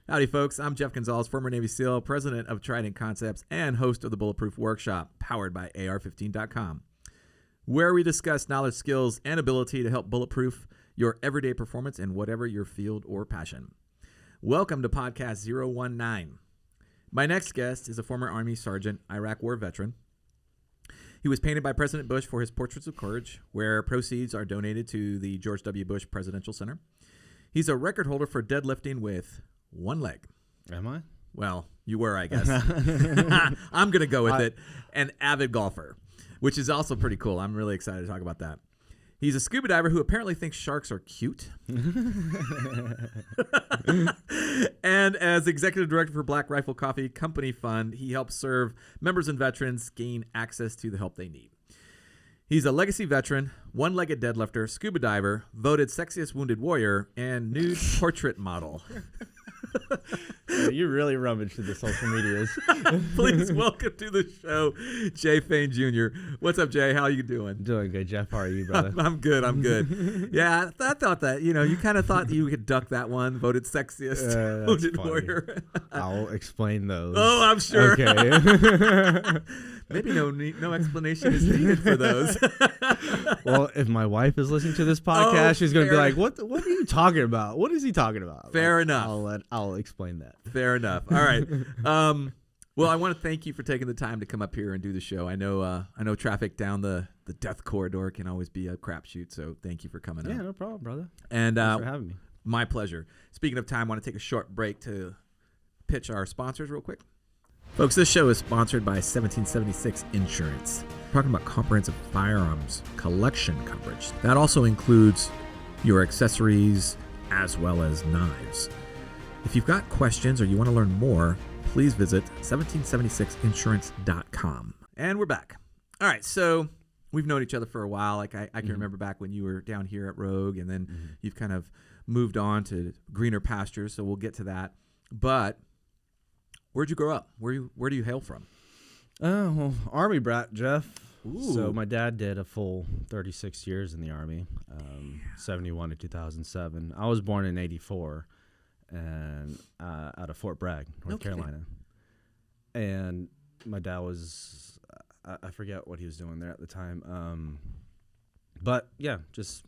Howdy, folks. I'm Jeff Gonzalez, former Navy SEAL, president of Trident Concepts, and host of the Bulletproof Workshop, powered by AR15.com, where we discuss knowledge, skills, and ability to help bulletproof your everyday performance in whatever your field or passion. Welcome to Podcast 019. My next guest is a former Army Sergeant, Iraq War veteran. He was painted by President Bush for his Portraits of Courage, where proceeds are donated to the George W. Bush Presidential Center. He's a record holder for deadlifting with one leg. Am I? Well, you were, I guess. I'm going to go with it. An avid golfer, which is also pretty cool. I'm really excited to talk about that. He's a scuba diver who apparently thinks sharks are cute. And as executive director for Black Rifle Coffee Company Fund, he helps serve members and veterans gain access to the help they need. He's a legacy veteran, one-legged deadlifter, scuba diver, voted sexiest wounded warrior, and nude portrait model. You really rummaged through the social medias. Please welcome to the show, Jay Fain Jr. What's up, Jay? How are you doing? Doing good, Jeff. How are you, brother? I'm good. Yeah, I thought that, you kind of thought that you could duck that one, voted sexiest wounded warrior. I'll explain those. Oh, I'm sure. Okay. Maybe no explanation is needed for those. Well, if my wife is listening to this podcast, she's going to be like, what are you talking about? What is he talking about? Fair enough. I'll explain that. Fair enough. All right. Well, I want to thank you for taking the time to come up here and do the show. I know traffic down the death corridor can always be a crapshoot, so thank you for coming up. Yeah, no problem, brother. And thanks for having me. My pleasure. Speaking of time, I want to take a short break to pitch our sponsors real quick. Folks, this show is sponsored by 1776 Insurance. We're talking about comprehensive firearms collection coverage. That also includes your accessories as well as knives. If you've got questions or you want to learn more, please visit 1776insurance.com. And we're back. All right, so we've known each other for a while. Like I can remember back when you were down here at Rogue, and then you've kind of moved on to greener pastures, so we'll get to that. But where'd you grow up? Where do you hail from? Oh, well, Army brat, Jeff. Ooh. So my dad did a full 36 years in the Army, 71 to 2007. I was born in 84 and out of Fort Bragg, North Carolina. And my dad was, I forget what he was doing there at the time. But, yeah, just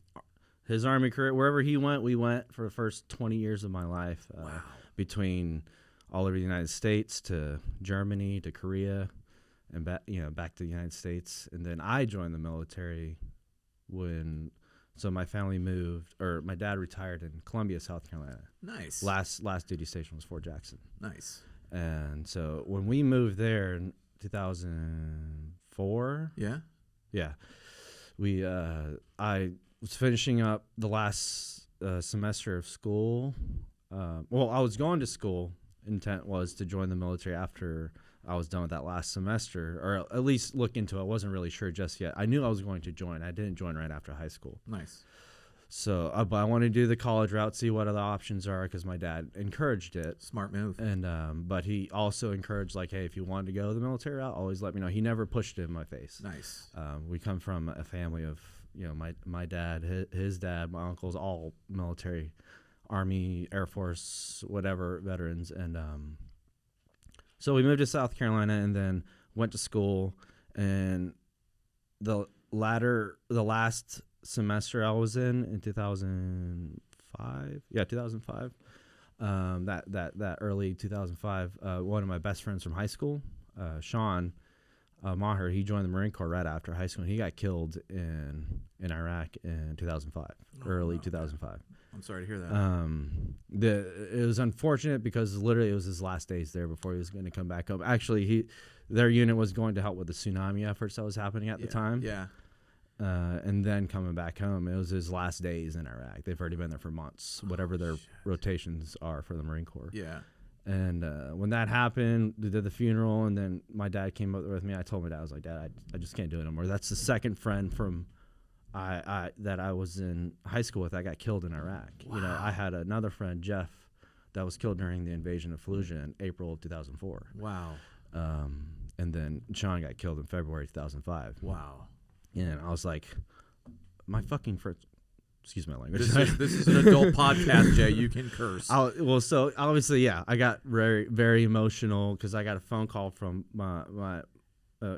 his Army career. Wherever he went, we went for the first 20 years of my life. Wow. Between all over the United States to Germany to Korea and back to the United States. And then I joined the military so my family moved, or my dad retired in Columbia, South Carolina. Nice. Last duty station was Fort Jackson. Nice. And so when we moved there in 2004, I was finishing up the last semester of school. I was going to school. Intent was to join the military after I was done with that last semester, or at least look into it. I wasn't really sure just yet. I knew I was going to join. I didn't join right after high school. Nice. So but I wanted to do the college route, see what other options are, because my dad encouraged it. Smart move. And but he also encouraged, like, hey, if you wanted to go the military route, always let me know. He never pushed it in my face. Nice. We come from a family of, my dad, his dad, my uncles, all military, Army, Air Force, whatever, veterans. And so we moved to South Carolina and then went to school. And the last semester I was in 2005. Yeah, 2005. That early 2005, one of my best friends from high school, Sean Maher, he joined the Marine Corps right after high school. And he got killed in Iraq in 2005, early 2005. I'm sorry to hear that. It was unfortunate because literally it was his last days there before he was going to come back home. Actually, their unit was going to help with the tsunami efforts that was happening at the time. Yeah. And then coming back home, it was his last days in Iraq. They've already been there for months, whatever their rotations are for the Marine Corps. Yeah. And when that happened, they did the funeral, and then my dad came up with me. I told my dad, I was like, Dad, I just can't do it anymore. That's the second friend from that I was in high school with that got killed in Iraq. Wow. I had another friend, Jeff, that was killed during the invasion of Fallujah in April of 2004. Wow. And then Sean got killed in February 2005. Wow. And I was like, my fucking friend Excuse my language. This is an adult podcast, Jay. You can curse. So obviously, yeah, I got very, very emotional because I got a phone call from my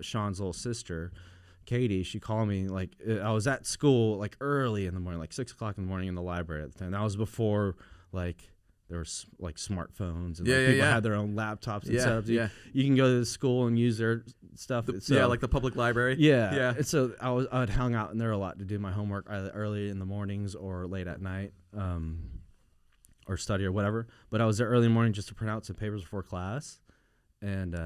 Sean's little sister, Katie. She called me like I was at school like early in the morning, like 6 o'clock in the morning in the library at the time. That was before like there was like smartphones and people had their own laptops and stuff. You can go to the school and use their stuff. Like the public library. Yeah. And so I would hang out in there a lot to do my homework either early in the mornings or late at night, or study or whatever. But I was there early in the morning just to print out some papers before class. And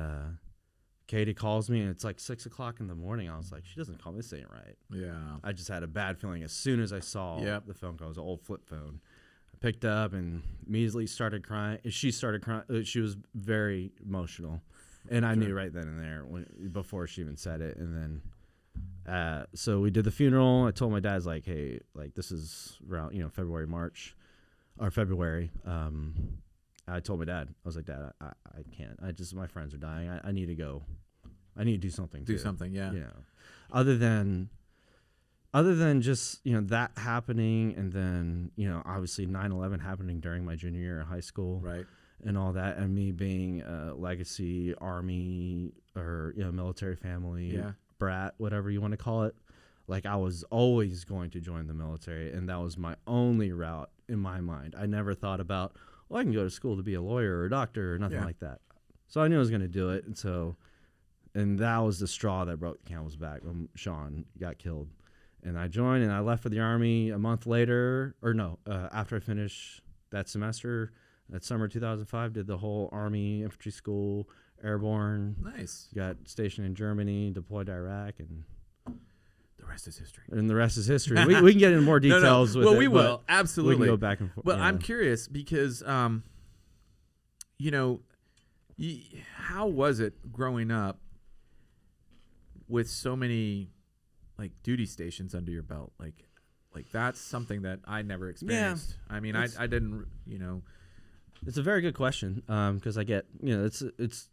Katie calls me and it's like 6 o'clock in the morning. I was like, she doesn't call me. This ain't right. Yeah. I just had a bad feeling as soon as I saw the phone call. It was an old flip phone. Picked up and immediately started crying. She started crying. She was very emotional, and I knew right then and there before she even said it. And then, so we did the funeral. I told my dad, like, hey, like this is around February. I told my dad, I was like, Dad, I can't. My friends are dying. I need to go. I need to do something. Yeah. Other than just, that happening and then, obviously 9/11 happening during my junior year of high school. Right. And all that. And me being a legacy Army or, military family, brat, whatever you want to call it. Like I was always going to join the military. And that was my only route in my mind. I never thought about, well, I can go to school to be a lawyer or a doctor or nothing like that. So I knew I was going to do it. And that was the straw that broke the camel's back when Sean got killed. And I joined and I left for the Army a month later, after I finished that semester, that summer 2005, did the whole Army infantry school, airborne. Nice. Got stationed in Germany, deployed to Iraq, and the rest is history. And the rest is history. we can get into more details with it. Well, we will. Absolutely. We can go back and forth. But I'm curious because, how was it growing up with so many like duty stations under your belt? Like that's something that I never experienced. I mean, I didn't, It's a very good question. Cause I get, it's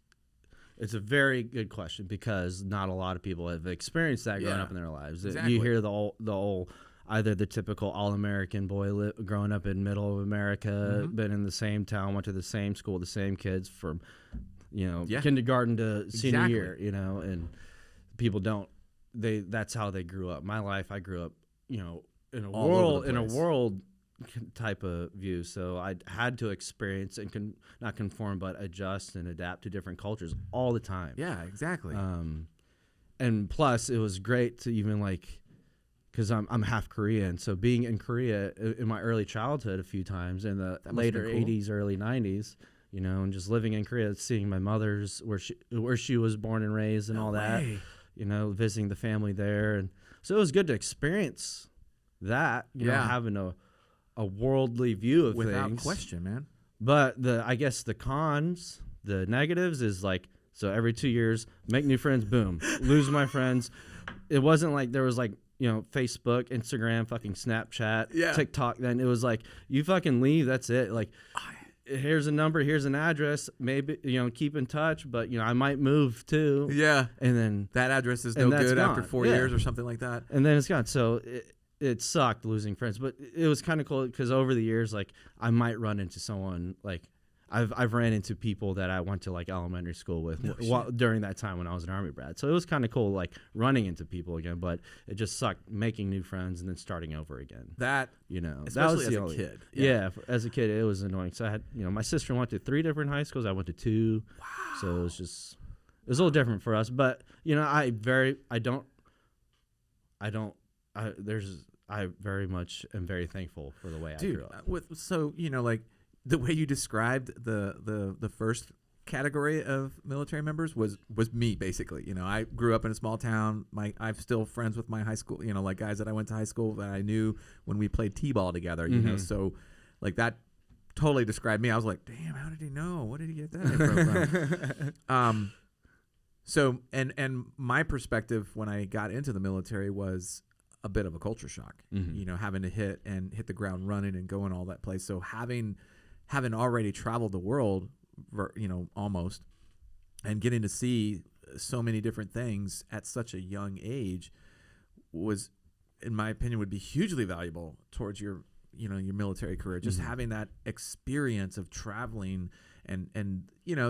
a very good question because not a lot of people have experienced that growing up in their lives. Exactly. You hear the old, either the typical all-American boy growing up in middle of America, been in the same town, went to the same school, the same kids from, kindergarten to senior year, and people don't. That's how they grew up. My life, I grew up, in a world type of view. So I had to experience and not conform, but adjust and adapt to different cultures all the time. Yeah, exactly. And plus, it was great to even because I'm half Korean. So being in Korea in my early childhood a few times in the later 80s, early 90s, and just living in Korea, seeing my mother's where she was born and raised and all that. Visiting the family there. And so it was good to experience that, having a worldly view of without things. Question, man. But I guess the cons, the negatives is so every 2 years, make new friends, boom, lose my friends. It wasn't like there was Facebook, Instagram, fucking Snapchat, TikTok. Then it was you fucking leave. That's it. Here's a number, here's an address, maybe, keep in touch, but, I might move too. Yeah. And then that address is no good after 4 years or something like that. And then it's gone. So it sucked losing friends, but it was kind of cool because over the years, I might run into someone, I've ran into people that I went to elementary school with during that time when I was an Army brat. So it was kind of cool, running into people again, but it just sucked making new friends and then starting over again. That, especially that was as a kid. Yeah, as a kid, it was annoying. So I had, my sister went to 3 different high schools. I went to 2. Wow. So it was a little different for us, but I very much am very thankful for the way I grew up. The way you described the first category of military members was me, basically. I grew up in a small town. I'm still friends with my high school, guys that I went to high school that I knew when we played t-ball together, so that totally described me. I was like, damn, how did he know? What did he get that info from? So and my perspective when I got into the military was a bit of a culture shock, having to hit the ground running and go in all that place. So having already traveled the world, almost, and getting to see so many different things at such a young age in my opinion, would be hugely valuable towards your military career. Just having that experience of traveling and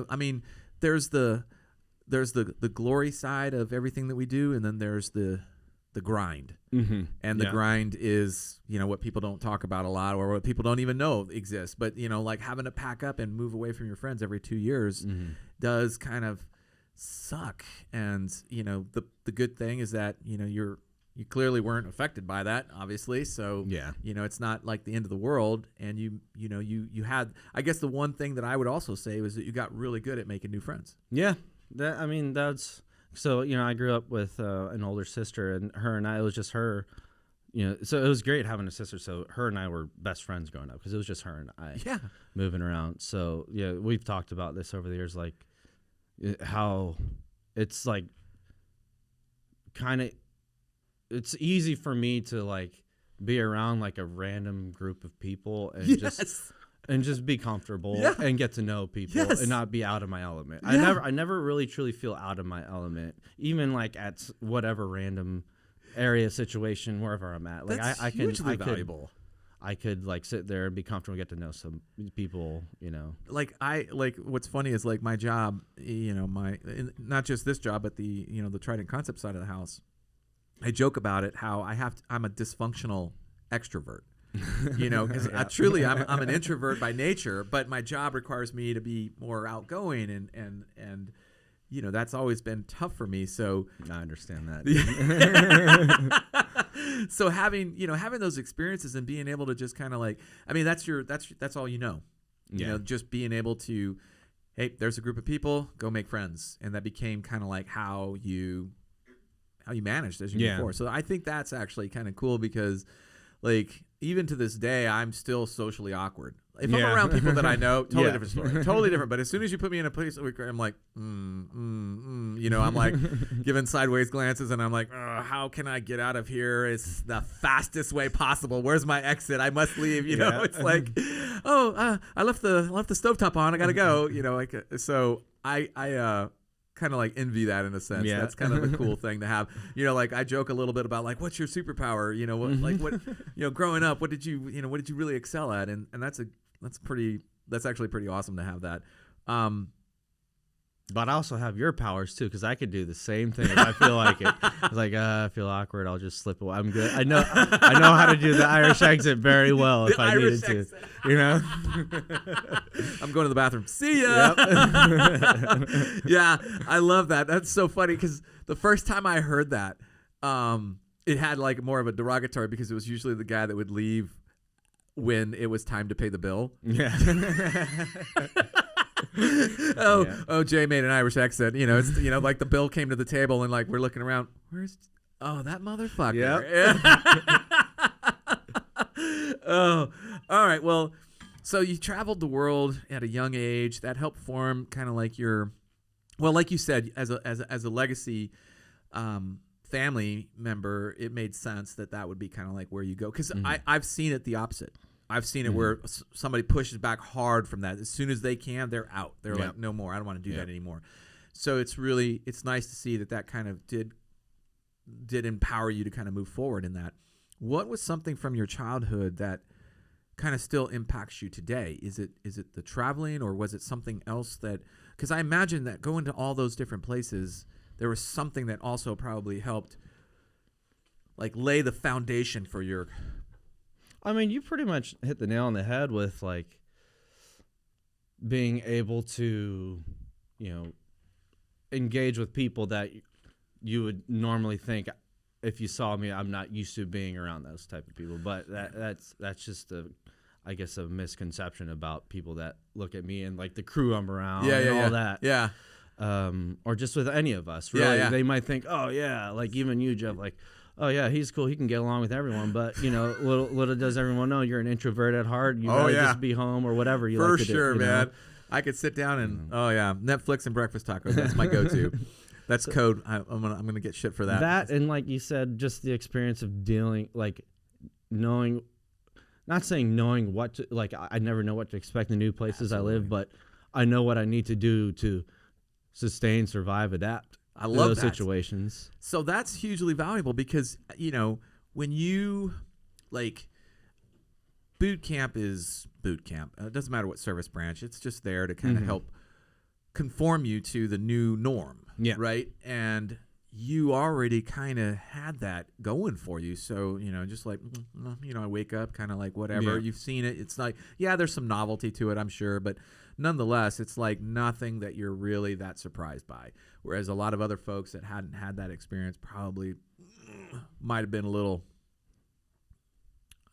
I mean, there's the glory side of everything that we do, and then there's the grind. And the grind is, what people don't talk about a lot, or what people don't even know exists. But, like having to pack up and move away from your friends every 2 years does kind of suck. And, the good thing is that, you clearly weren't affected by that, obviously. So, it's not like the end of the world. And you had, I guess the one thing that I would also say was that you got really good at making new friends. Yeah. That's. So, I grew up with an older sister, and her and I, it was just her, so it was great having a sister. So her and I were best friends growing up because it was just her and I moving around. So, we've talked about this over the years, like how it's like it's easy for me to like be around like a random group of people and just be comfortable and get to know people and not be out of my element. I never really truly feel out of my element, even like at whatever random area, situation, wherever I'm at. Like That's hugely valuable. I could like sit there and be comfortable, get to know some people, Like what's funny is like my job, not just this job, but the Trident Concept side of the house. I joke about it how I'm a dysfunctional extrovert. Because I'm an introvert by nature, but my job requires me to be more outgoing, and that's always been tough for me. So I understand that. So having those experiences and being able to just kind of like, I mean, that's all just being able to, hey, there's a group of people, go make friends, and that became kind of like how you managed as you move forward. So I think that's actually kind of cool because, like, even to this day, I'm still socially awkward. If I'm around people that I know, totally different story. Totally different. But as soon as you put me in a place where I'm like, I'm like giving sideways glances, and I'm like, how can I get out of here? It's the fastest way possible. Where's my exit? I must leave. It's like, I left the stovetop on. I gotta go. So I kind of like envy that in a sense. That's kind of a cool thing to have. Like I joke a little bit about like, what's your superpower? Growing up, what did you really excel at? And that's actually pretty awesome to have that. But I also have your powers too, because I could do the same thing if I feel like it. It's like I feel awkward, I'll just slip away. I'm good. I know how to do the Irish exit very well if I needed to. I'm going to the bathroom. See ya. Yeah, I love that. That's so funny because the first time I heard that, it had like more of a derogatory because it was usually the guy that would leave when it was time to pay the bill. Yeah. Jay made an Irish accent. It's like the bill came to the table and like we're looking around. That motherfucker. Yep. All right. Well, so you traveled the world at a young age. That helped form kind of like like you said, as a legacy family member, it made sense that would be kind of like where you go. Because I've seen it the opposite. I've seen it where somebody pushes back hard from that. As soon as they can, they're out. They're like, no more. I don't want to do that anymore. So it's nice to see that kind of did empower you to kind of move forward in that. What was something from your childhood that kind of still impacts you today? Is it the traveling, or was it something else because I imagine that going to all those different places, there was something that also probably helped like lay the foundation for your... I mean, you pretty much hit the nail on the head with like being able to, engage with people that you would normally think, if you saw me, I'm not used to being around those type of people. But that's just I guess a misconception about people that look at me and like the crew I'm around all that. Yeah. Or just with any of us, really. They might think, oh yeah, like even you, Jeff, like, oh yeah, he's cool. He can get along with everyone. But little does everyone know you're an introvert at heart. You rather just be home or whatever you like to do. For sure, man. I could sit down and Netflix and breakfast tacos. That's my go-to. That's code. I'm gonna get shit for that. That and like you said, just the experience of dealing, like knowing, not saying knowing what to, like I never know what to expect in the new places I live, but I know what I need to do to sustain, survive, adapt. I love those situations. So that's hugely valuable because, when you like boot camp is boot camp. It doesn't matter what service branch. It's just there to kind of help conform you to the new norm. Yeah. Right. And you already kind of had that going for you. So, just like, I wake up kind of like whatever. You've seen it. It's like, there's some novelty to it, I'm sure. But nonetheless, it's like nothing that you're really that surprised by. Whereas a lot of other folks that hadn't had that experience probably might have been a little,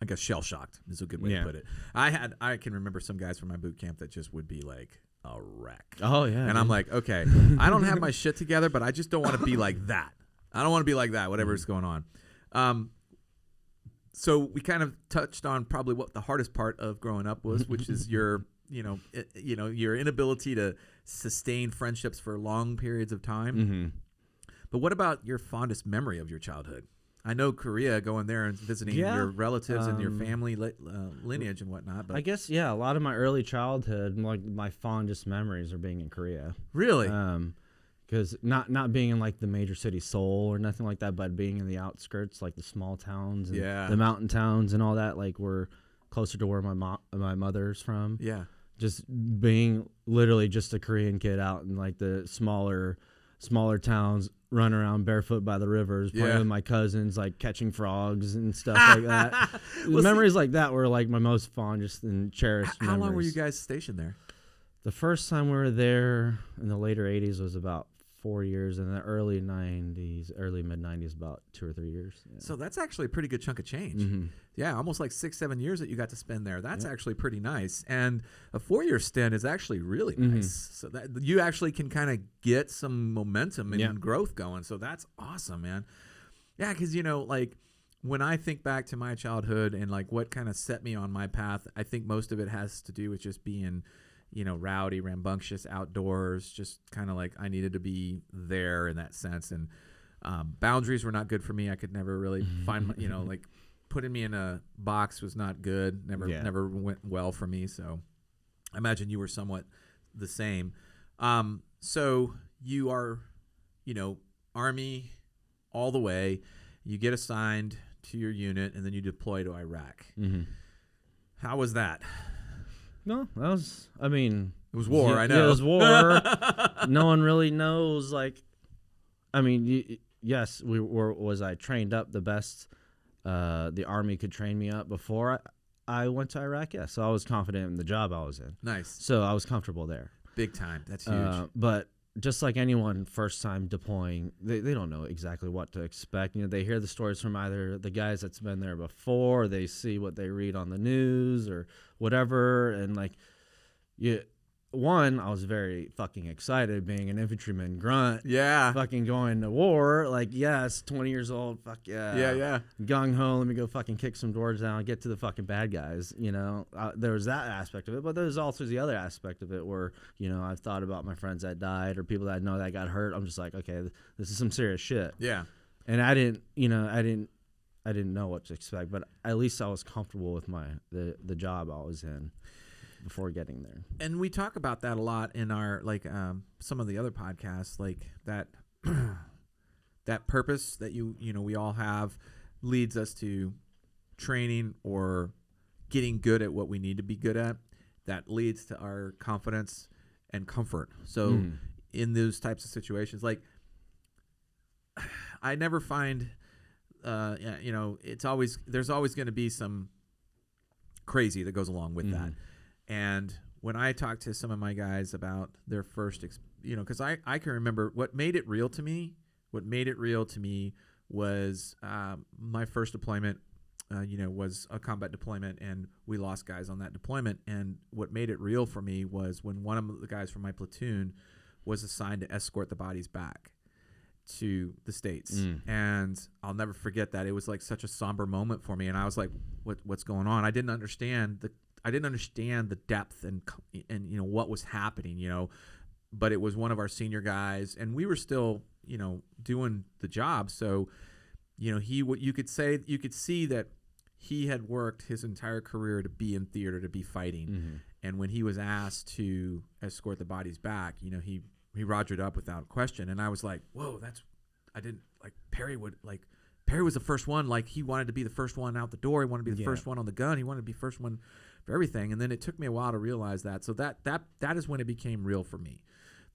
I guess, shell-shocked is a good way to put it. I can remember some guys from my boot camp that just would be like a wreck. Oh, yeah. And I'm like, okay, I don't have my shit together, but I just don't want to be like that. I don't want to be like that, whatever's going on. So we kind of touched on probably what the hardest part of growing up was, which is your inability to sustain friendships for long periods of time. But what about your fondest memory of your childhood? I know Korea, going there and visiting your relatives and your family lineage and whatnot. But I guess, a lot of my early childhood, like my fondest memories are being in Korea. Really? Because not being in like the major city Seoul or nothing like that, but being in the outskirts, like the small towns and the mountain towns and all that, like we're closer to where my mother's from. Yeah. Just being literally just a Korean kid out in like the smaller towns, run around barefoot by the rivers, playing with my cousins, like catching frogs and stuff like that. Memories like that were like my most fondest and cherished memories. How long were you guys stationed there? The first time we were there in the later 80s was about 4 years, and the early mid 90s, about 2 or 3 years. Yeah. So that's actually a pretty good chunk of change. Yeah, almost like 6-7 years that you got to spend there. That's actually pretty nice. And a 4-year stint is actually really nice. So that you actually can kind of get some momentum and growth going. So that's awesome, man. Yeah, because like when I think back to my childhood and like what kind of set me on my path, I think most of it has to do with just being rowdy, rambunctious, outdoors, just kind of like I needed to be there in that sense. And boundaries were not good for me. I could never really find, like putting me in a box was not good. Never went well for me. So I imagine you were somewhat the same. So you are, Army all the way. You get assigned to your unit and then you deploy to Iraq. How was that? No, it was war. I know. Yeah, it was war. No one really knows. Like, yes, was I trained up the best the Army could train me up before I went to Iraq? Yeah, so I was confident in the job I was in. Nice. So I was comfortable there. Big time. That's huge. But just like anyone first time deploying, they don't know exactly what to expect. They hear the stories from either the guys that's been there before, or they see what they read on the news or whatever. And like, I was very fucking excited being an infantryman grunt. Yeah. Fucking going to war. Like, yes, 20 years old. Fuck yeah. Yeah. Gung ho. Let me go fucking kick some doors down and get to the fucking bad guys. There was that aspect of it, but there's also the other aspect of it where, I've thought about my friends that died or people that I know that got hurt. I'm just like, okay, this is some serious shit. Yeah. And I didn't know what to expect, but at least I was comfortable with the job I was in before getting there. And we talk about that a lot in our some of the other podcasts, like that that purpose that we all have leads us to training or getting good at what we need to be good at. That leads to our confidence and comfort. So in those types of situations, like I never find there's always going to be some crazy that goes along with that. And when I talk to some of my guys about their first, because I can remember what made it real to me was my first deployment, was a combat deployment, and we lost guys on that deployment. And what made it real for me was when one of the guys from my platoon was assigned to escort the bodies back to the States. And I'll never forget that. It was like such a somber moment for me. And I was like, what's going on? I didn't understand the depth and what was happening, but it was one of our senior guys and we were still, doing the job. So, you could see that he had worked his entire career to be in theater, to be fighting. And when he was asked to escort the bodies back, he rogered up without question. And I was like, whoa, Perry Perry was the first one. Like, he wanted to be the first one out the door. He wanted to be the first one on the gun. He wanted to be first one for everything. And then it took me a while to realize that. So that is when it became real for me.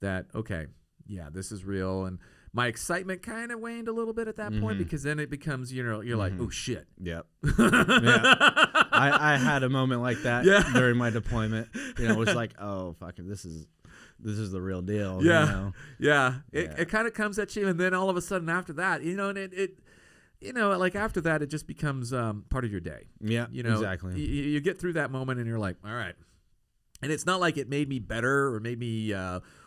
That, okay, yeah, this is real. And my excitement kind of waned a little bit at that point, because then it becomes, you're like, oh shit. Yep. I had a moment like that during my deployment. It was like, oh fucking, this is the real deal. It kind of comes at you, and then all of a sudden after that, and it like after that, it just becomes part of your day. Yeah, exactly. You get through that moment, and you're like, all right. And it's not like it made me better or made me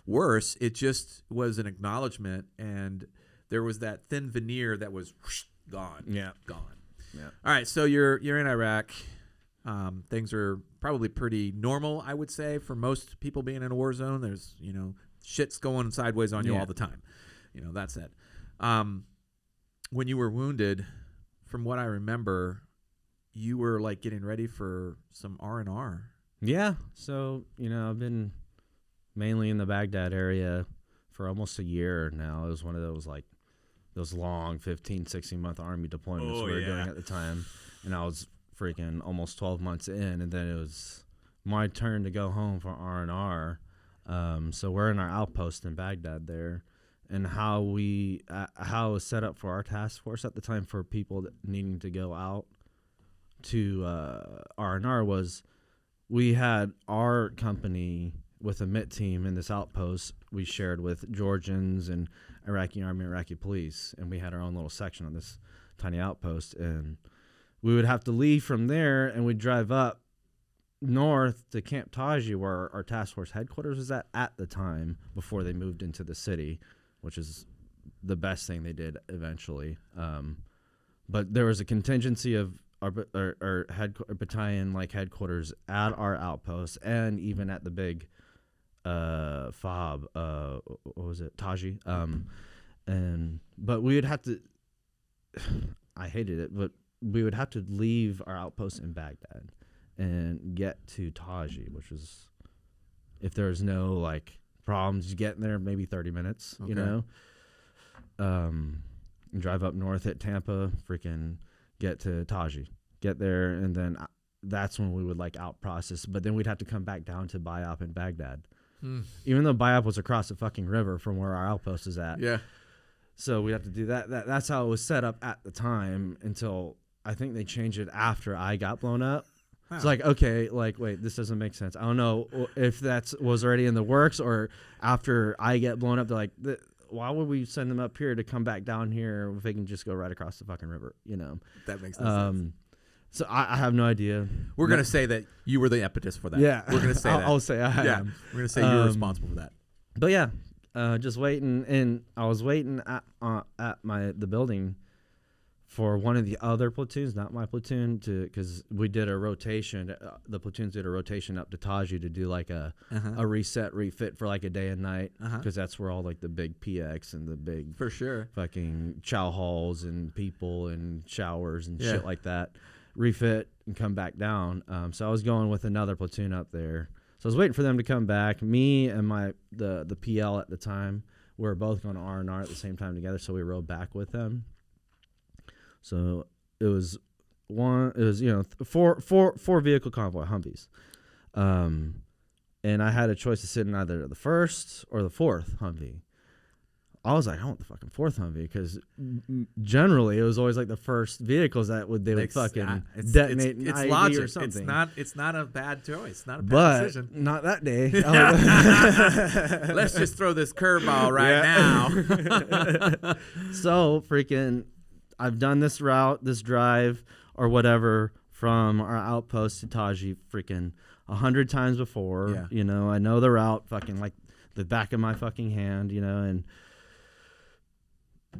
worse. It just was an acknowledgement, and there was that thin veneer that was whoosh, gone. Yeah, gone. Yeah. All right, so you're in Iraq. Things are probably pretty normal, I would say, for most people being in a war zone. There's shit's going sideways on you all the time. That's it. When you were wounded, from what I remember, you were like getting ready for some R&R. Yeah. So, I've been mainly in the Baghdad area for almost a year now. It was one of those long 15, 16-month Army deployments we were doing at the time. And I was freaking almost 12 months in, and then it was my turn to go home for R&R. So we're in our outpost in Baghdad there. And how it was set up for our task force at the time for people needing to go out to R&R was, we had our company with a MIT team in this outpost we shared with Georgians and Iraqi Army, Iraqi police, and we had our own little section on this tiny outpost. And we would have to leave from there, and we'd drive up north to Camp Taji, where our task force headquarters was at the time, before they moved into the city, which is the best thing they did eventually. But there was a contingency of our battalion headquarters at our outpost, and even at the big FOB, what was it, Taji? But we would have to, I hated it, but we would have to leave our outpost in Baghdad and get to Taji, which was, if there's no problems getting there, maybe 30 minutes, drive up north at Tampa, freaking get to Taji, get there, and then that's when we would out process. But then we'd have to come back down to Biop in Baghdad, even though Biop was across the fucking river from where our outpost is at. Yeah. So we have to do that. That's how it was set up at the time, until I think they changed it after I got blown up. Wow. It's okay, wait, this doesn't make sense. I don't know if that was already in the works, or after I get blown up, they're like, why would we send them up here to come back down here if they can just go right across the fucking river? That makes no sense. So I have no idea. We're going to say that you were the impetus for that. Yeah. We're going to say that. I'll say I am. We're going to say you were responsible for that. But yeah, just waiting. And I was waiting at the building for one of the other platoons, not my platoon, because we did a rotation. The platoons did a rotation up to Taji to do a reset, refit for a day and night, because that's where all the big PX and the big for sure fucking chow halls and people and showers and shit like that, refit and come back down. So I was going with another platoon up there. So I was waiting for them to come back. Me and the PL at the time, we were both going to R&R at the same time together, so we rode back with them. So it was four vehicle convoy Humvees, and I had a choice to sit in either the first or the fourth Humvee. I was like, I want the fucking fourth Humvee, because generally it was always the first vehicles that would fucking detonate an IED logic or something. It's not a bad choice. Not a bad decision. Not that day. Let's just throw this curveball right now. So freaking, I've done this route, this drive, or whatever, from our outpost to Taji freaking 100 times before. Yeah. I know the route fucking the back of my fucking hand, and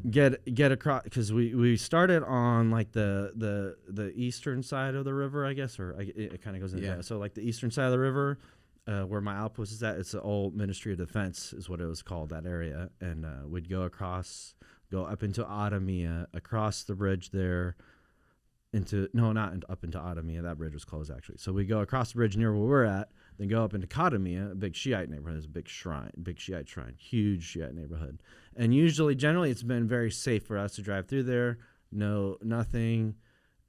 get across, because we started on the eastern side of the river, I guess, or it kind of goes into that. So the eastern side of the river, where my outpost is at, it's the old Ministry of Defense is what it was called, that area. And we'd go up into Adamia, across the bridge there, not up into Adamia. That bridge was closed, actually. So we go across the bridge near where we're at, then go up into Kadamia, a big Shiite neighborhood. There's a big Shiite shrine, huge Shiite neighborhood. And generally, it's been very safe for us to drive through there. nothing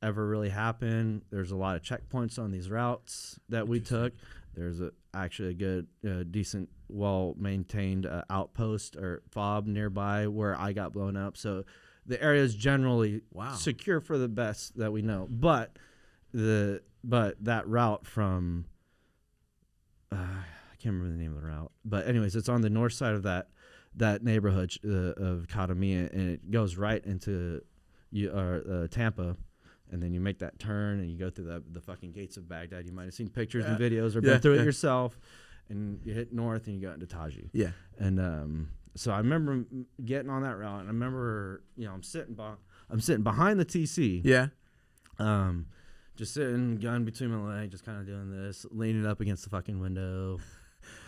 ever really happened. There's a lot of checkpoints on these routes that we took. There's actually a good, decent, well-maintained outpost or fob nearby where I got blown up. So the area is generally secure for the best that we know. But that route from I can't remember the name of the route. But anyways, it's on the north side of that neighborhood of Katamia, and it goes right into Tampa. And then you make that turn and you go through the fucking gates of Baghdad. You might have seen pictures and videos or been through it yourself. And you hit north and you go into Taji. Yeah. And so I remember getting on that route. And I remember, I'm sitting behind the TC. Yeah. Just sitting, gun between my legs, just kind of doing this, leaning up against the fucking window.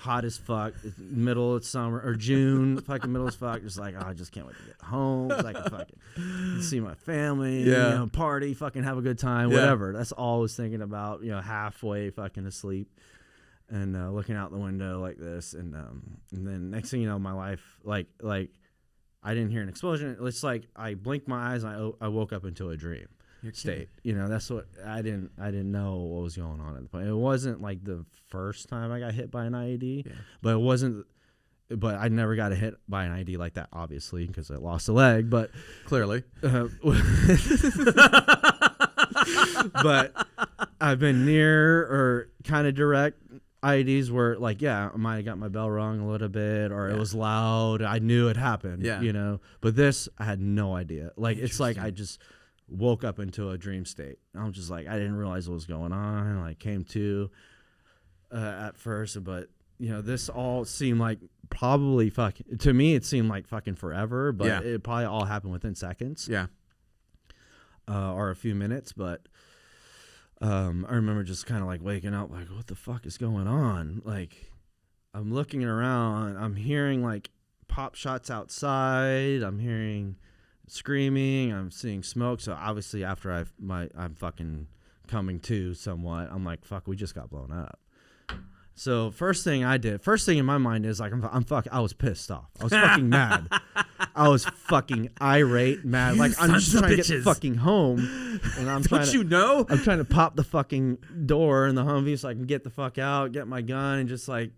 Hot as fuck, middle of summer or June, fucking middle as fuck. Just like, I just can't wait to get home. So I can fucking see my family, party, fucking have a good time, whatever. That's all I was thinking about. Halfway fucking asleep, and looking out the window like this, and then next thing you know, my life, like I didn't hear an explosion. It's like I blinked my eyes, and I woke up into a dream. State, that's what I didn't know what was going on at the point. It wasn't like the first time I got hit by an IED, but I never got hit by an IED like that, obviously, because I lost a leg. But clearly, but I've been near or kind of direct IEDs where, like, I might have got my bell rung a little bit, or it was loud. I knew it happened, But this, I had no idea. Like, it's like I just woke up into a dream state. I'm just like, I didn't realize what was going on. Like, came to at first, but this all seemed like probably to me it seemed like fucking forever, but it probably all happened within seconds, or a few minutes. But I remember just kind of like waking up, like, what the fuck is going on? Like, I'm looking around, I'm hearing like pop shots outside, I'm hearing screaming, I'm seeing smoke. So obviously after I'm fucking coming to somewhat, I'm like, fuck, we just got blown up. So first thing in my mind is like, I was pissed off. I was fucking mad. I was fucking irate, mad. Like, I'm just trying to get fucking home, and I'm trying to pop the fucking door in the Humvee so I can get the fuck out, get my gun, and just like,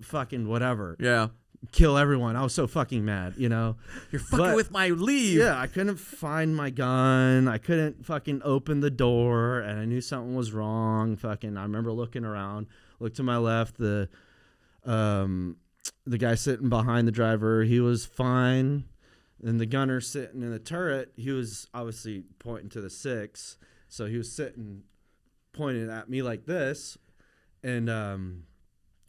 fucking whatever. Yeah. Kill everyone. I was so fucking mad, You're fucking with my leave. Yeah, I couldn't find my gun. I couldn't fucking open the door, and I knew something was wrong. Fucking, I remember looking around, looked to my left, the guy sitting behind the driver, he was fine. And the gunner sitting in the turret, he was obviously pointing to the 6, so he was sitting, pointing at me like this, and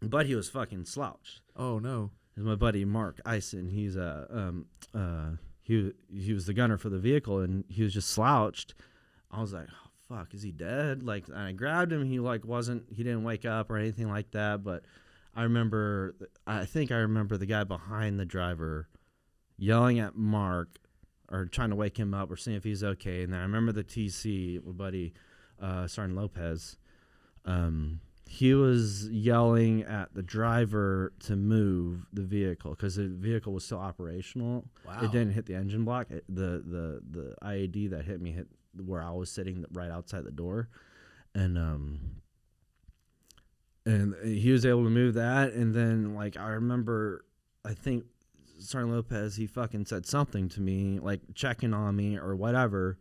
but he was fucking slouched. Oh no. My buddy Mark Eisen, he's he was the gunner for the vehicle, and he was just slouched. I was like, oh, fuck, is he dead? Like, and I grabbed him. He didn't wake up or anything like that. But I think I remember the guy behind the driver yelling at Mark or trying to wake him up or seeing if he's okay. And then I remember the TC, my buddy Sergeant Lopez. He was yelling at the driver to move the vehicle because the vehicle was still operational. Wow. It didn't hit the engine block. The IED that hit me hit where I was sitting right outside the door, and he was able to move that. And then, like, I remember, I think Sergeant Lopez, he fucking said something to me, like checking on me or whatever,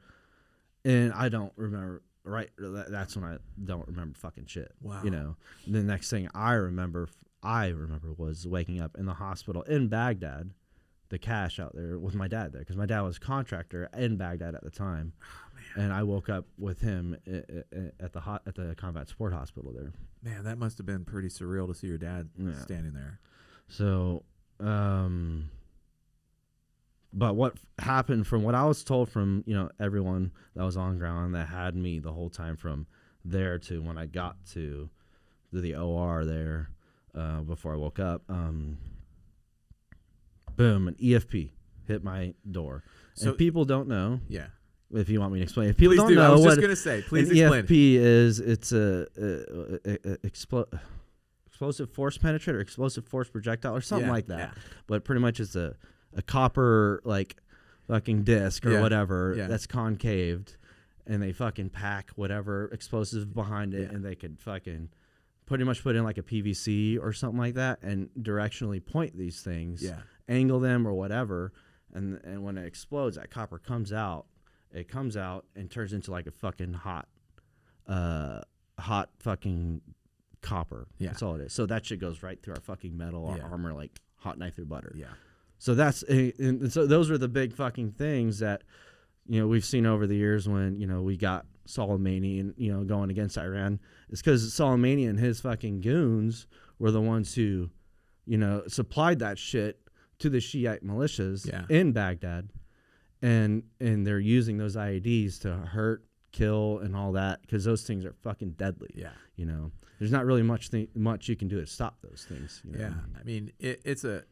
and I don't remember. Right, that's when I don't remember fucking shit. Wow. The next thing I remember was waking up in the hospital in Baghdad, the cache out there with my dad there, because my dad was a contractor in Baghdad at the time. Oh, and I woke up with him at the combat support hospital there. Man, that must have been pretty surreal to see your dad standing there. So, but what happened, from what I was told from, everyone that was on ground that had me the whole time from there to when I got to the OR there, before I woke up, boom, an EFP hit my door. So, and people don't know. Yeah. If you want me to explain. If people don't know, I was just going to say, please explain. EFP is, it's explosive force penetrator, or explosive force projectile, or something like that. Yeah. But pretty much it's a copper, like, fucking disc or Yeah. whatever Yeah. that's concaved, and they fucking pack whatever explosive behind it, Yeah. and they could fucking pretty much put in like a PVC or something like that and directionally point these things, Yeah. angle them or whatever, and when it explodes, that copper comes out. It comes out and turns into like a fucking hot fucking copper. Yeah. That's all it is. So that shit goes right through our fucking metal, our Yeah. armor, like hot knife through butter. Yeah. So that's and so those are the big fucking things that we've seen over the years when we got Soleimani and going against Iran. It's because Soleimani and his fucking goons were the ones who supplied that shit to the Shiite militias in Baghdad, and they're using those IEDs to hurt, kill, and all that because those things are fucking deadly. Yeah. There's not really much you can do to stop those things. Yeah. I mean, it's a.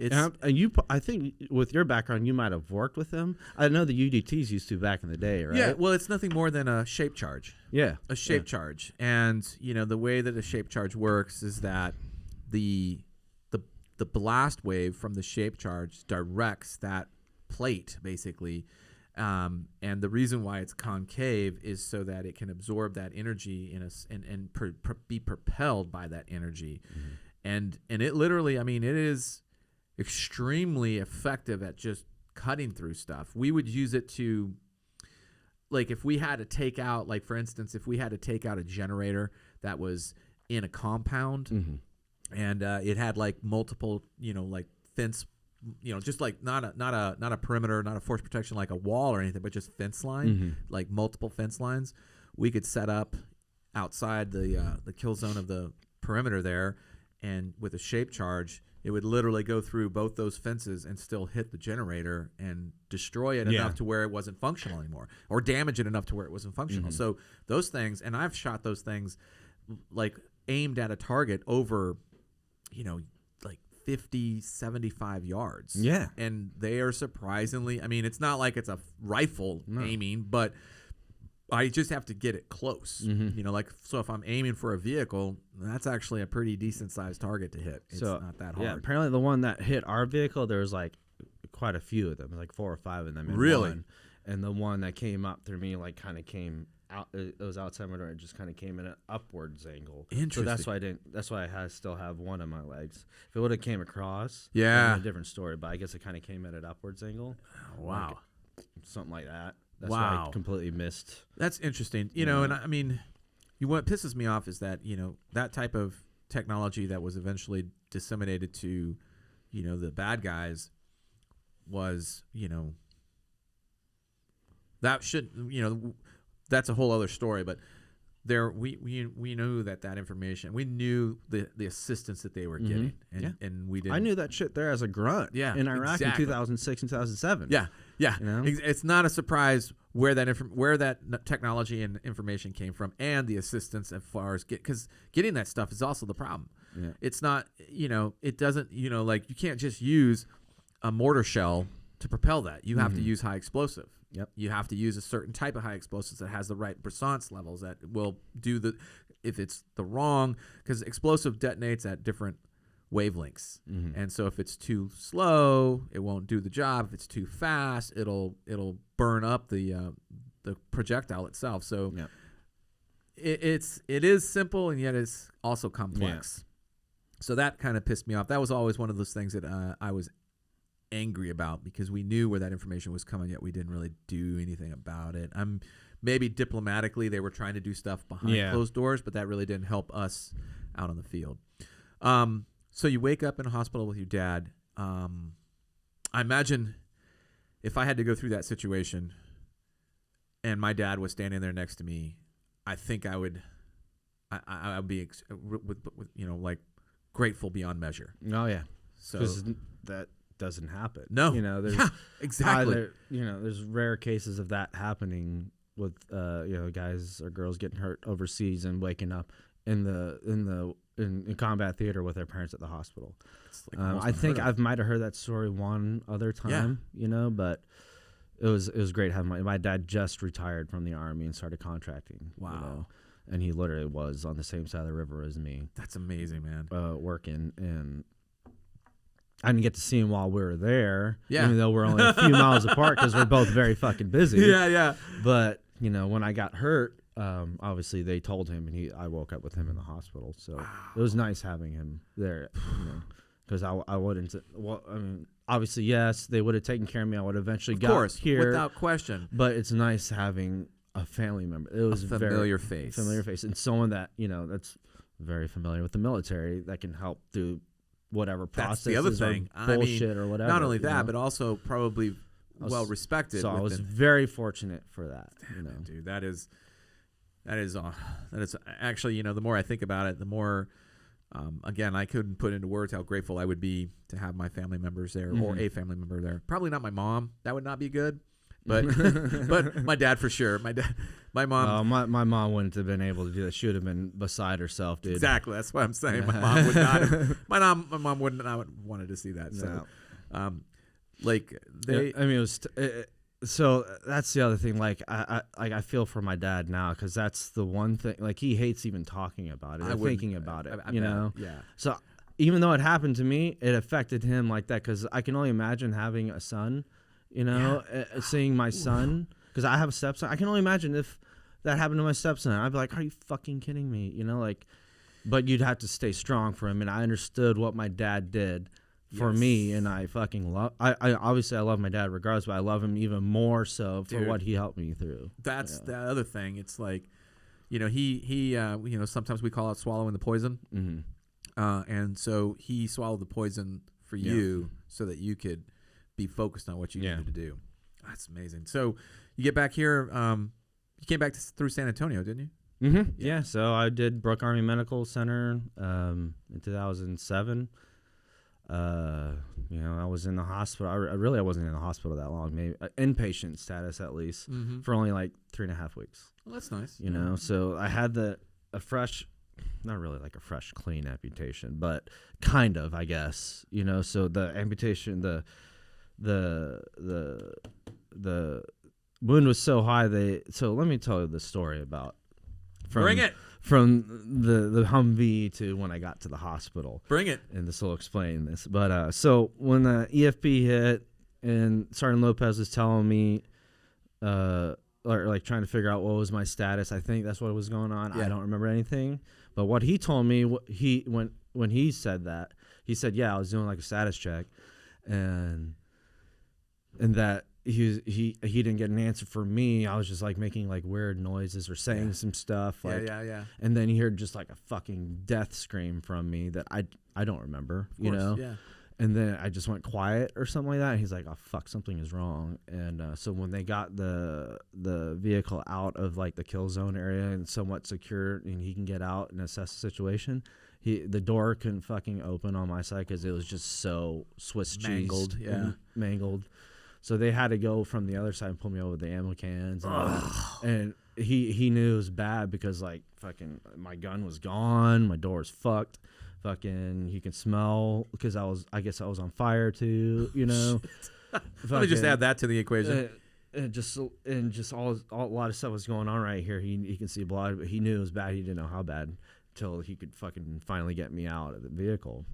I think with your background, you might have worked with them. I know the UDTs used to back in the day, right? Yeah, well, it's nothing more than a shape charge. Yeah. A shape charge. And, the way that a shape charge works is that the blast wave from the shape charge directs that plate, basically. And the reason why it's concave is so that it can absorb that energy and be propelled by that energy. Mm-hmm. And it literally, I mean, it is extremely effective at just cutting through stuff. We would use it to, like, if we had to take out, like, for instance, if we had to take out a generator that was in a compound, mm-hmm. and it had like multiple, like fence, just like not a perimeter, not a force protection like a wall or anything, but just fence line, mm-hmm. like multiple fence lines, we could set up outside the kill zone of the perimeter there, and with a shape charge, it would literally go through both those fences and still hit the generator and destroy it enough to where it wasn't functional anymore, or damage it enough to where it wasn't functional. Mm-hmm. So those things, and I've shot those things like aimed at a target over, like 50, 75 yards. Yeah. And they are surprisingly, I mean, it's not like it's a rifle aiming, but I just have to get it close. Mm-hmm. So if I'm aiming for a vehicle, that's actually a pretty decent sized target to hit. It's not that hard. Yeah, apparently the one that hit our vehicle, there was like quite a few of them, like 4 or 5 of them in really? One. And the one that came up through me, like, kind of came out. It was outside my door. It just kind of came in an upwards angle. Interesting. So that's why I still have one of my legs. If it would have came across, yeah, a different story. But I guess it kind of came at an upwards angle. Wow, like, something like that. That's wow. why I completely missed. That's interesting. And I mean, what pisses me off is that that type of technology that was eventually disseminated to the bad guys was that should that's a whole other story, but we knew that information, we knew the assistance that they were getting, and we didn't. I knew that shit there as a grunt in Iraq in 2006 and 2007. Yeah. It's not a surprise where that technology and information came from, and the assistance as far as because getting that stuff is also the problem. Yeah. It's not it doesn't like you can't just use a mortar shell to propel that. You have to use high explosive. Yep. You have to use a certain type of high explosives that has the right brisance levels that will do if it's the wrong, because explosive detonates at different wavelengths. Mm-hmm. And so if it's too slow, it won't do the job. If it's too fast, it'll burn up the projectile itself. So it is simple, and yet it's also complex. Yeah. So that kind of pissed me off. That was always one of those things that I was angry about, because we knew where that information was coming, yet we didn't really do anything about it. Maybe diplomatically they were trying to do stuff behind closed doors, but that really didn't help us out on the field. So you wake up in a hospital with your dad. I imagine if I had to go through that situation and my dad was standing there next to me, I think I would be like grateful beyond measure. Oh yeah. So that doesn't happen. No. There's exactly. There's rare cases of that happening with guys or girls getting hurt overseas and waking up in combat theater with their parents at the hospital. Like I think I might have heard that story one other time, but it was great having my dad just retired from the Army and started contracting. Wow. And he literally was on the same side of the river as me. That's amazing, man. Working, and I didn't get to see him while we were there, Yeah. even though we're only a few miles apart because we're both very fucking busy. Yeah. But when I got hurt, obviously they told him, and I woke up with him in the hospital. So it was nice having him there, because I wouldn't. Well, I mean, obviously, yes, they would have taken care of me. I would have eventually got here, without question. But it's nice having a family member. It was a familiar face, and someone that that's very familiar with the military that can help through whatever process. That's the other thing. Bullshit or whatever. Not only that, but also probably well respected. So I was very fortunate for that. Dude, that is actually, the more I think about it, the more, again, I couldn't put into words how grateful I would be to have my family members there, or a family member there. Probably not my mom. That would not be good. But but my dad for sure. My mom. My mom wouldn't have been able to do that. She would have been beside herself, dude. Exactly. That's what I'm saying. My mom would not. My mom wouldn't have wanted to see that. So, it was. So that's the other thing. Like I feel for my dad now, because that's the one thing. Like, he hates even talking about it, or thinking about it. Yeah. So even though it happened to me, it affected him like that. Because I can only imagine having a son. Seeing my son, because I have a stepson. I can only imagine if that happened to my stepson. I'd be like, are you fucking kidding me? But you'd have to stay strong for him. And I understood what my dad did for me, and I fucking love. I obviously I love my dad regardless, but I love him even more so for what he helped me through. That's the other thing. It's like, he sometimes we call it swallowing the poison, and so he swallowed the poison for you so that you could be focused on what you needed to do. That's amazing. So you get back here. You came back through San Antonio, didn't you? Mm-hmm. Yeah. So I did Brooke Army Medical Center in 2007. I was in the hospital. I wasn't in the hospital that long. Maybe inpatient status at least for only like 3.5 weeks. Well, that's nice. So I had a fresh. Not really like a fresh, clean amputation, but kind of, I guess. So the amputation, the wound was so high. So let me tell you the story about Bring it from the Humvee to when I got to the hospital. Bring it. And this will explain this. But so when the EFP hit and Sergeant Lopez was telling me, or like trying to figure out what was my status, I think that's what was going on. I don't remember anything. But what he told me, when he said that, he said, yeah, I was doing like a status check, and that he didn't get an answer for me. I was just like making like weird noises or saying some stuff. Like, yeah. And then he heard just like a fucking death scream from me that I don't remember, Yeah. And then I just went quiet or something like that. And he's like, oh, fuck, something is wrong. And so when they got the vehicle out of like the kill zone area and somewhat secure and he can get out and assess the situation, the door couldn't fucking open on my side because it was just so Swiss cheesed, mangled. So they had to go from the other side and pull me over with the ammo cans. And he knew it was bad because like fucking my gun was gone, my door was fucked. Fucking, he can smell because I guess I was on fire too, Let me just add that to the equation. And just a lot of stuff was going on right here. He can see blood, but he knew it was bad. He didn't know how bad until he could fucking finally get me out of the vehicle.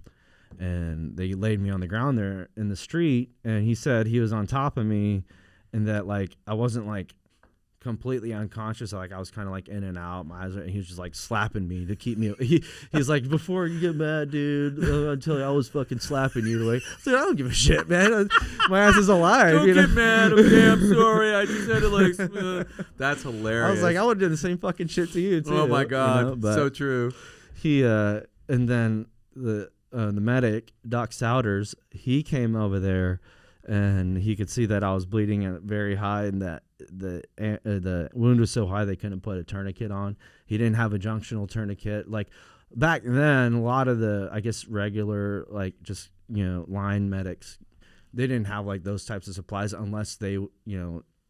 And they laid me on the ground there in the street, and he said he was on top of me, and that like I wasn't like completely unconscious, like I was kind of like in and out. My eyes, and he was just like slapping me to keep me. He's like, before you get mad, dude, I'll tell you, I was fucking slapping you. Like, dude, I don't give a shit, man. My ass is alive. Don't get mad. Okay, I'm sorry. I just had to like. That's hilarious. I was like, I would have done the same fucking shit to you too. Oh my god, so true. He and then the medic, Doc Souders, he came over there. And he could see that I was bleeding at very high, and that the wound was so high they couldn't put a tourniquet on. He didn't have a junctional tourniquet. Like back then, a lot of the, I guess, regular like just line medics, they didn't have like those types of supplies unless they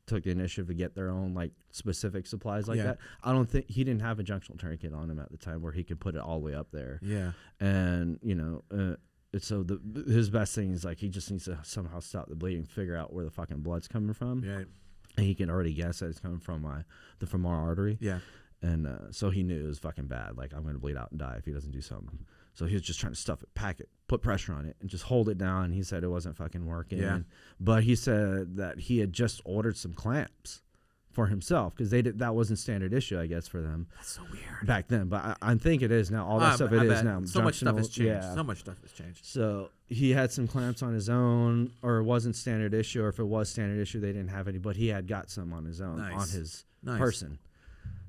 took the initiative to get their own like specific supplies like that. I don't think he didn't have a junctional tourniquet on him at the time where he could put it all the way up there. Yeah, and so his best thing is like he just needs to somehow stop the bleeding, figure out where the fucking blood's coming from. Yeah, and he can already guess that it's coming from the femoral artery. Yeah, And so he knew it was fucking bad. Like, I'm going to bleed out and die if he doesn't do something. So he was just trying to stuff it, pack it, put pressure on it, and just hold it down. He said it wasn't fucking working. Yeah. But he said that he had just ordered some clamps for himself because that wasn't standard issue, I guess, for them. That's so weird. Back then. But I think it is now. All that stuff it is now. So much stuff has changed. Yeah. So much stuff has changed. So he had some clamps on his own, or it wasn't standard issue, or if it was standard issue, they didn't have any. But he had got some on his own, on his person.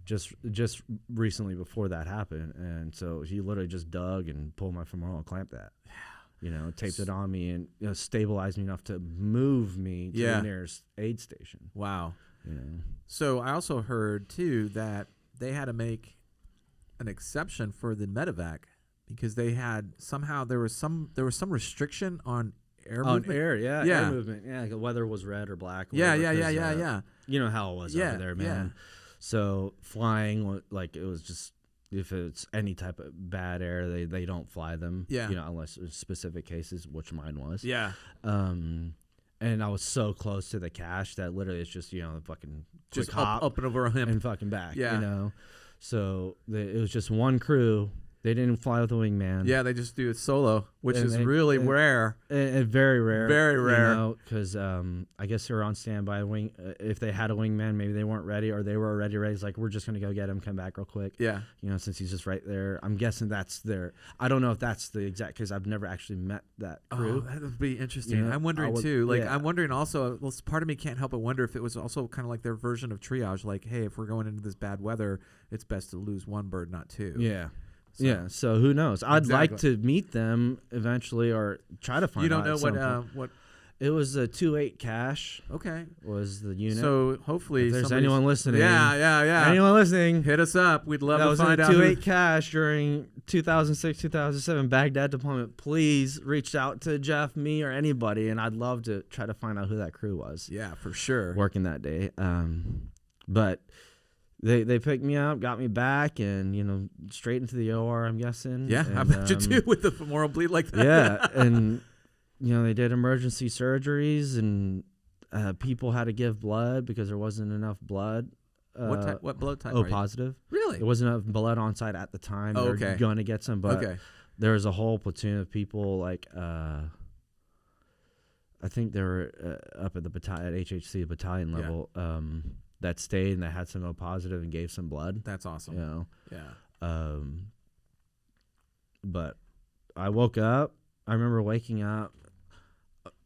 Just recently before that happened, and so he literally just dug and pulled my femoral and clamped that. Yeah. You know, taped it on me and stabilized me enough to move me to the nearest aid station. Wow. You know. So I also heard too that they had to make an exception for the medevac because they had there was some restriction on air movement. Air movement. Yeah, the weather was red or black. Or Yeah. You know how it was over there, man. Yeah. So flying, like, it was just, if it's any type of bad air, they don't fly them. Yeah. You know, unless there's specific cases, which mine was. Yeah. And I was so close to the cache that literally it's just, you know, fucking just hop up and over him and fucking back. Yeah. You know, so it was just one crew. They didn't fly with a wingman. Yeah, they just do it solo, which is really rare. And very rare. Very rare. You know, because I guess they were on standby. If they had a wingman, maybe they weren't ready, or they were already ready. It's like, we're just going to go get him, come back real quick. Yeah. You know, since he's just right there. I'm guessing that's their... I don't know if that's the exact... Because I've never actually met that crew. Oh, that would be interesting. You know, I'm wondering, too. Like, I'm wondering also... Well, part of me can't help but wonder if it was also kind of like their version of triage. Like, hey, if we're going into this bad weather, it's best to lose one bird, not two. Yeah. So who knows? I'd like to meet them eventually, or try to find out. You don't know what it was a 2.8 cache. Okay, was the unit. So hopefully, if there's anyone listening. Yeah. Anyone listening, hit us up. We'd love to find out. That was a 2.8 cache during 2006, 2007 Baghdad deployment. Please reach out to Jeff, me, or anybody, and I'd love to try to find out who that crew was. Yeah, for sure. Working that day, but. They picked me up, got me back, and, you know, straight into the OR, I'm guessing. Yeah, and, I bet you too, with the femoral bleed like that. Yeah, and, you know, they did emergency surgeries, and people had to give blood because there wasn't enough blood. What blood type? O positive. Really? There wasn't enough blood on site at the time. Oh, They were going to get some, but there was a whole platoon of people, like, I think they were up at the battalion, at HHC battalion level, that stayed and that had some O positive and gave some blood. That's awesome. You know? Yeah. But I woke up. I remember waking up.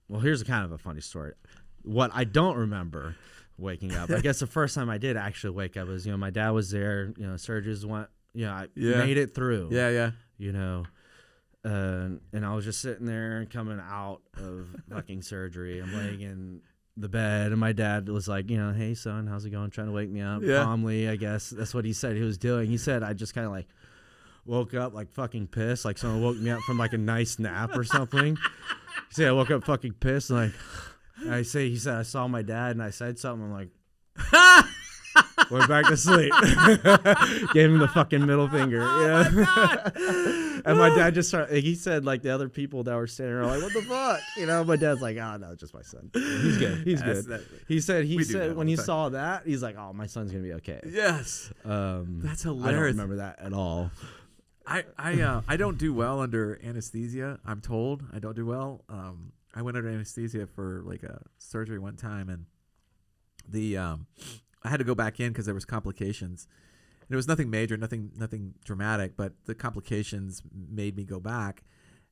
Well, here's kind of a funny story. What I don't remember waking up, I guess the first time I did actually wake up was, you know, my dad was there. You know, surgeons went, you know, I made it through. Yeah. You know, and I was just sitting there and coming out of fucking surgery. I'm laying in the bed, and my dad was like, you know, hey son, how's it going? Trying to wake me up calmly, I guess. That's what he said he was doing. He said I just kind of like woke up like fucking pissed, like someone woke me up from like a nice nap or something. He said I woke up fucking pissed, and like he said I saw my dad and I said something. I'm like, went back to sleep. Gave him the fucking middle finger. Yeah. And my dad just started, he said, like, the other people that were standing around, like, what the fuck? You know, my dad's like, oh, no, it's just my son. He's good. He's good. He said when he saw that, he's like, oh, my son's going to be okay. Yes. That's hilarious. I don't remember that at all. I don't do well under anesthesia. I'm told I don't do well. I went under anesthesia for like a surgery one time, and I had to go back in because there was complications. And it was nothing major, nothing dramatic, but the complications made me go back.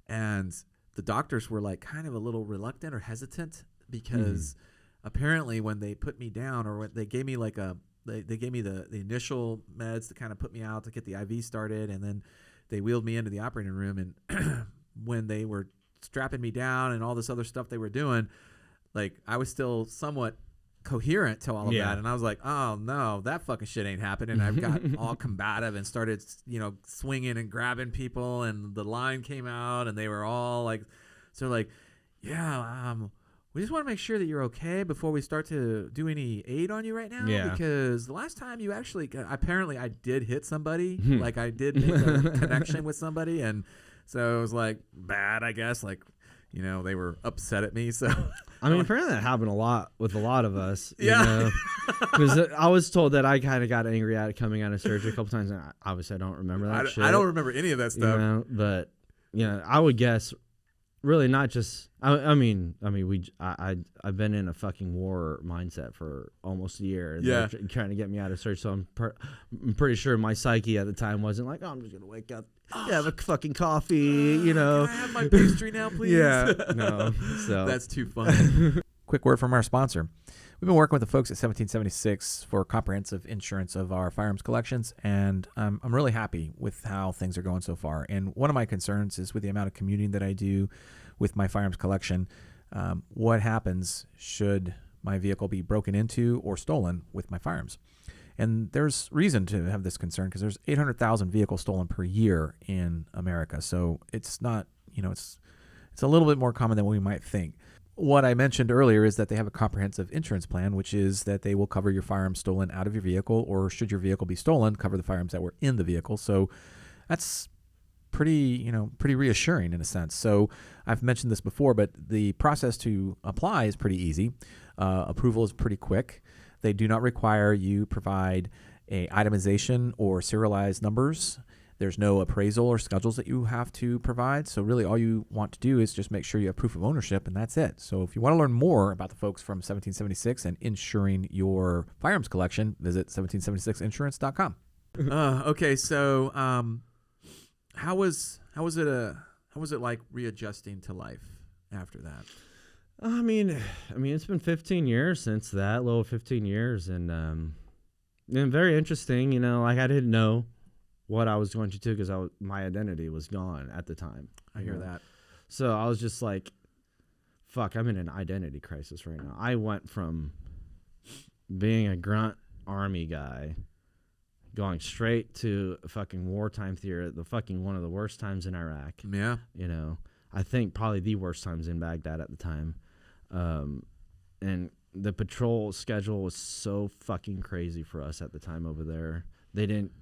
And the doctors were like kind of a little reluctant or hesitant because apparently when they put me down, or when they gave me like they gave me the initial meds to kind of put me out to get the IV started, and then they wheeled me into the operating room. And when they were strapping me down and all this other stuff they were doing, like I was still somewhat coherent to all of that, and I was like, oh no, that fucking shit ain't happening. I've got all combative and started, you know, swinging and grabbing people, and the line came out, and they were all like, so like, we just want to make sure that you're okay before we start to do any aid on you right now, because the last time you actually apparently I did hit somebody, like I did make a connection with somebody, and so it was like bad, I guess, like you know, they were upset at me. So I mean, apparently that happened a lot with a lot of us. Yeah. Because I was told that I kind of got angry at it coming out of surgery a couple times. And obviously, I don't remember that shit. I don't remember any of that stuff. You know, but I would guess, really not just. I've been in a fucking war mindset for almost a year. Yeah. They're trying to get me out of surgery. So I'm pretty sure my psyche at the time wasn't like, oh, I'm just gonna wake up, have a fucking coffee, you know. Can I have my pastry now, please? Yeah. No. So That's too funny. Quick word from our sponsor. We've been working with the folks at 1776 for comprehensive insurance of our firearms collections, and I'm really happy with how things are going so far. And one of my concerns is with the amount of commuting that I do with my firearms collection. What happens should my vehicle be broken into or stolen with my firearms? And there's reason to have this concern because there's 800,000 vehicles stolen per year in America. So it's not, it's a little bit more common than we might think. What I mentioned earlier is that they have a comprehensive insurance plan, which is that they will cover your firearms stolen out of your vehicle, or should your vehicle be stolen, cover the firearms that were in the vehicle. So that's pretty reassuring in a sense. So I've mentioned this before, but the process to apply is pretty easy. Approval is pretty quick. They do not require you provide a itemization or serialized numbers. There's no appraisal or schedules that you have to provide. So really all you want to do is just make sure you have proof of ownership, and that's it. So if you want to learn more about the folks from 1776 and insuring your firearms collection, visit 1776insurance.com. Okay, so how was it like readjusting to life after that? I mean, it's been 15 years since that, a little 15 years, and very interesting. Like I didn't know what I was going to do because my identity was gone at the time. I hear that. So I was just like, fuck, I'm in an identity crisis right now. I went from being a grunt army guy going straight to fucking wartime theater, the fucking one of the worst times in Iraq. Yeah. I think probably the worst times in Baghdad at the time. And the patrol schedule was so fucking crazy for us at the time over there. They didn't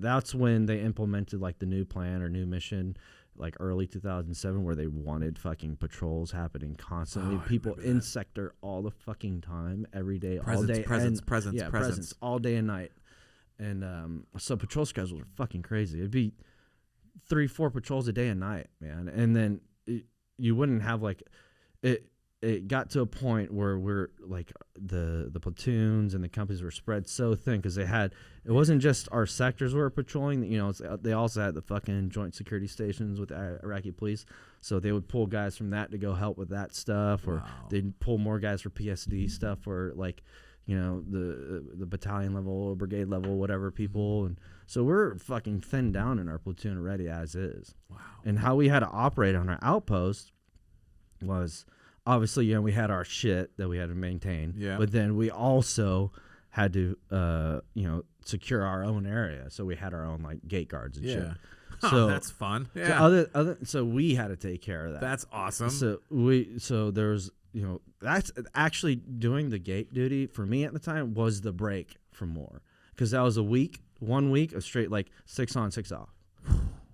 that's when they implemented like the new plan or new mission, like early 2007, where they wanted fucking patrols happening constantly. People in sector all the fucking time, every day, all day. Presence all day and night. And so patrol schedules were fucking crazy. It'd be 3-4 patrols a day and night, man. And then you wouldn't have like it. It got to a point where we're like the platoons and the companies were spread so thin because it wasn't just our sectors were patrolling. They also had the fucking joint security stations with the Iraqi police, so they would pull guys from that to go help with that stuff, or they'd pull more guys for PSD stuff, or like the battalion level or brigade level, whatever people. And so we're fucking thinned down in our platoon already as is. Wow. And how we had to operate on our outpost was, obviously, we had our shit that we had to maintain. Yeah. But then we also had to, secure our own area. So we had our own like gate guards and shit. So that's fun. Yeah. So we had to take care of that. That's awesome. So there's, that's actually doing the gate duty for me at the time was the break from war, because that was 1 week of straight like 6 on 6 off.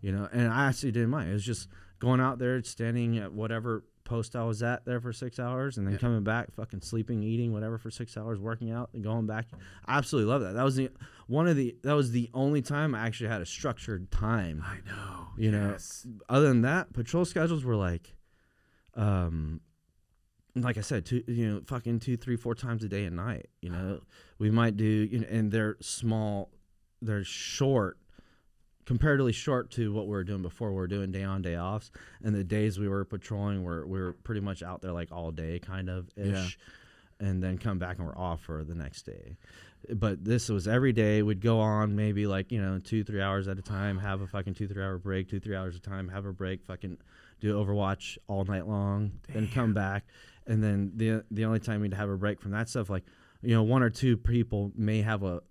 And I actually didn't mind. It was just going out there, standing at whatever post I was at there for 6 hours, and then coming back, fucking sleeping, eating, whatever for 6 hours, working out, and going back. I absolutely love that. That was the only time I actually had a structured time. I know. Yes. Other than that, patrol schedules were like I said, fucking 2, 3, 4 times a day and night. We might do, and they're small, they're short. Comparatively short to what we were doing before. We were doing day on, day offs, and the days we were patrolling, we were pretty much out there like all day, kind of ish, and then come back and we're off for the next day. But this was every day. We'd go on maybe like 2-3 hours at a time, have a fucking 2-3 hour break, 2-3 hours at a time, have a break, fucking do Overwatch all night long, then come back, and then the only time we'd have a break from that stuff, like 1 or 2 people may have a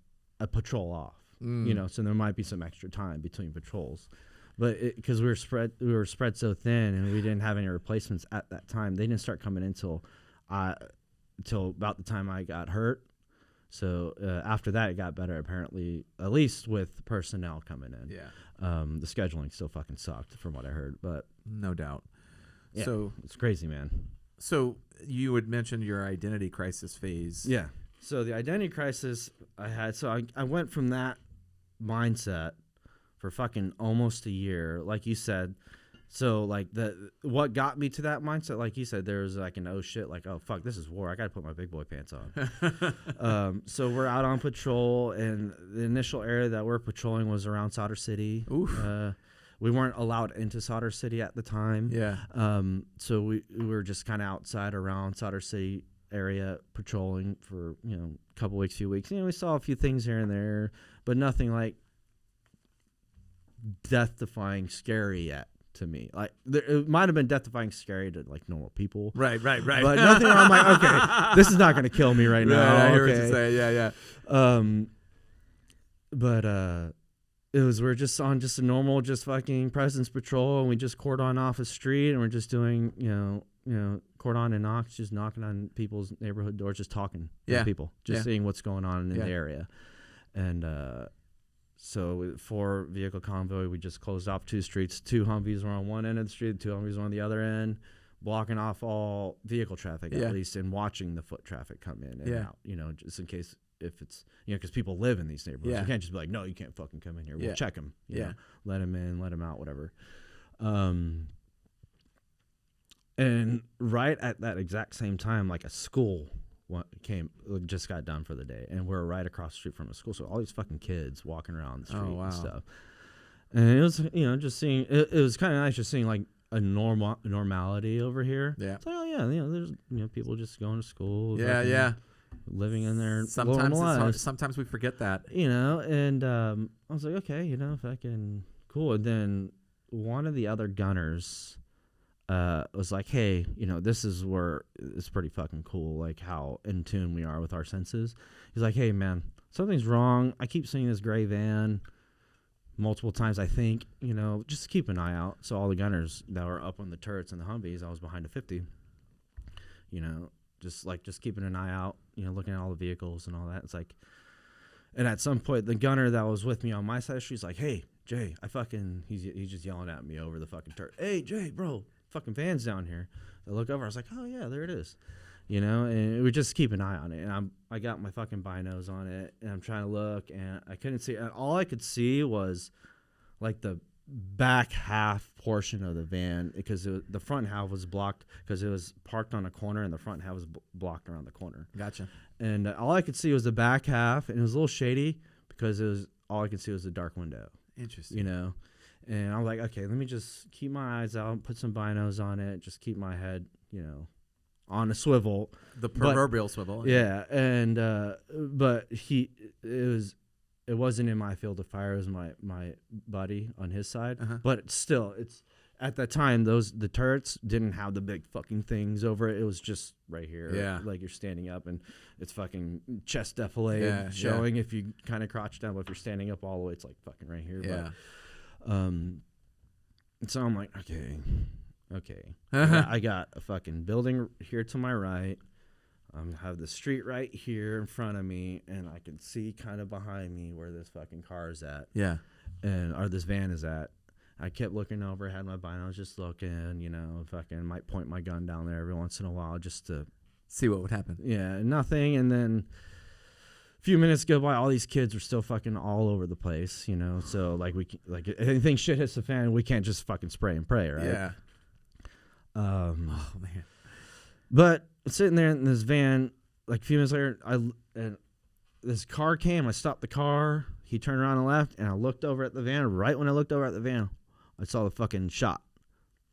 patrol off. So there might be some extra time between patrols, but because we were spread so thin and we didn't have any replacements at that time. They didn't start coming in till about the time I got hurt. So after that, it got better apparently, at least with personnel coming in. Yeah. The scheduling still fucking sucked from what I heard, but no doubt. Yeah, So it's crazy, man. So you had mentioned your identity crisis phase. Yeah. So the identity crisis I had, so I went from that mindset for fucking almost a year, like you said. So like what got me to that mindset, like you said, there was like an oh shit, like oh fuck, this is war. I gotta put my big boy pants on. So we're out on patrol, and the initial area that we're patrolling was around Solder City. Oof. We weren't allowed into Solder City at the time. Yeah. So we were just kind of outside around Solder City area patrolling for a couple weeks, few weeks. We saw a few things here and there, but nothing like death-defying scary yet. To me, like it might have been death-defying scary to like normal people, right, but nothing. I'm like, okay, this is not going to kill me right now. I hear what you're saying. Yeah. But we're just on just a normal, just fucking presence patrol, and we just cordon off a street, and we're just doing cordon and knocks, just knocking on people's neighborhood doors, just talking to people, just seeing what's going on in the area, and. So for vehicle convoy, we just closed off 2 streets. 2 Humvees were on one end of the street, 2 Humvees were on the other end, blocking off all vehicle traffic at least, and watching the foot traffic come in and out. Just in case if it's because people live in these neighborhoods, you can't just be like, no, you can't fucking come in here. We'll check them. Let them in, let them out, whatever. And right at that exact same time, like a school. Just got done for the day, and we're right across the street from a school, so all these fucking kids walking around the street and stuff. And it was just seeing it was kind of nice just seeing like a normality over here. Yeah. It's like, there's people just going to school. Living in their sometimes normal it's hard. lives. Sometimes we forget that. And I was like, okay, if I can, cool. And then one of the other gunners was like, hey, this is where it's pretty fucking cool, like how in tune we are with our senses. He's like, hey, man, something's wrong. I keep seeing this gray van multiple times, I think, just keep an eye out. So all the gunners that were up on the turrets and the Humvees, I was behind a 50, just keeping an eye out, looking at all the vehicles and all that. It's like, and at some point, the gunner that was with me on my side of the street's like, hey, Jay, he's just yelling at me over the fucking turret. Hey, Jay, bro. Fucking van's down here. I look over, I was like, oh yeah, there it is, and we just keep an eye on it. And I got my fucking binos on it, and I'm trying to look, and I couldn't see. And all I could see was like the back half portion of the van, because the front half was blocked because it was parked on a corner, and the front half was blocked around the corner. Gotcha. And all I could see was the back half, and it was a little shady because all I could see was the dark window. Interesting. And I'm like, okay, let me just keep my eyes out, put some binos on it, just keep my head, on a swivel. The proverbial swivel. Yeah, and but it wasn't in my field of fire. It was my buddy on his side. But still, it's at that time the turrets didn't have the big fucking things over it. It was just right here. Yeah, like you're standing up, and it's fucking chest defilade showing if you kind of crouch down. But if you're standing up all the way, it's like fucking right here. Yeah. So I'm like, okay. I got a fucking building here to my right. I have the street right here in front of me, and I can see kind of behind me where this fucking car is at. Yeah. Or this van is at. I kept looking over, had my binos, just looking, fucking might point my gun down there every once in a while just to see what would happen. Yeah, nothing. And then few minutes go by, all these kids were still fucking all over the place, so like anything shit hits the fan, we can't just fucking spray and pray, right? Yeah. Oh man. But sitting there in this van, like a few minutes later, and this car came. I stopped the car. He turned around and left, and I looked over at the van. Right when I looked over at the van, I saw the fucking shot.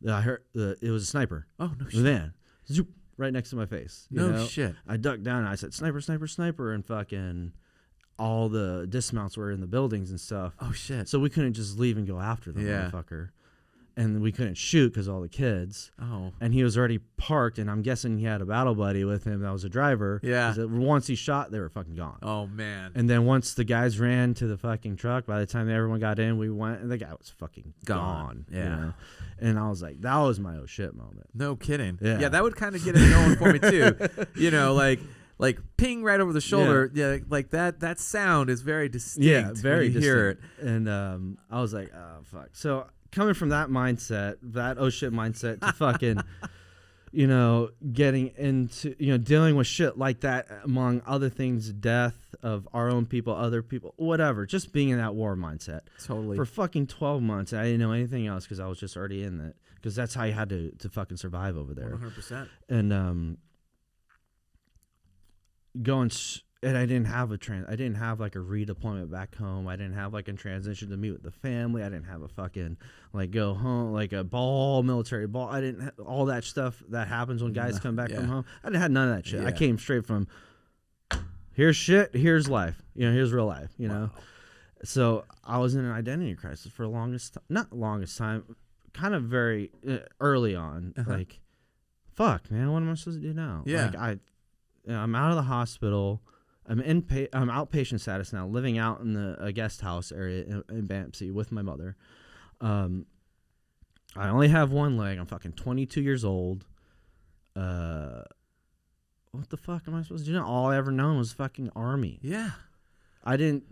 I heard it was a sniper. Oh no shit. The van. Zoop. Right next to my face. No shit. I ducked down and I said, sniper, sniper, sniper, and fucking all the dismounts were in the buildings and stuff. Oh shit. So we couldn't just leave and go after the motherfucker. And we couldn't shoot because all the kids. Oh. And he was already parked, and I'm guessing he had a battle buddy with him that was a driver. Yeah. Once he shot, they were fucking gone. Oh, man. And then once the guys ran to the fucking truck, by the time everyone got in, we went, and the guy was fucking gone. Yeah. And I was like, that was my oh shit moment. No kidding. Yeah. That would kind of get it going for me, too. Like ping right over the shoulder. Yeah. Like that sound is very distinct. Yeah, very when you hear it. And I was like, oh, fuck. So coming from that mindset, that oh shit mindset, to fucking, you know, getting into, you know, dealing with shit like that, among other things, death of our own people, other people, whatever, just being in that war mindset. Totally. For fucking 12 months. I didn't know anything else because I was just already in it. Because that's how you had to fucking survive over there. 100%. And and I didn't have I didn't have like a redeployment back home. I didn't have like a transition to meet with the family. I didn't have a fucking like go home, like a military ball. I didn't have all that stuff that happens when guys come back from home. I didn't have none of that shit. Yeah. I came straight from here's shit, here's life. You know, here's real life, you know? So I was in an identity crisis for not longest time, kind of very early on. Like, fuck, man, what am I supposed to do now? Yeah. Like I'm out of the hospital. I'm outpatient status now, living out in a guest house area in Bampsey with my mother. I only have one leg. I'm fucking 22 years old. What the fuck am I supposed to do now? All I ever known was fucking Army. Yeah. I didn't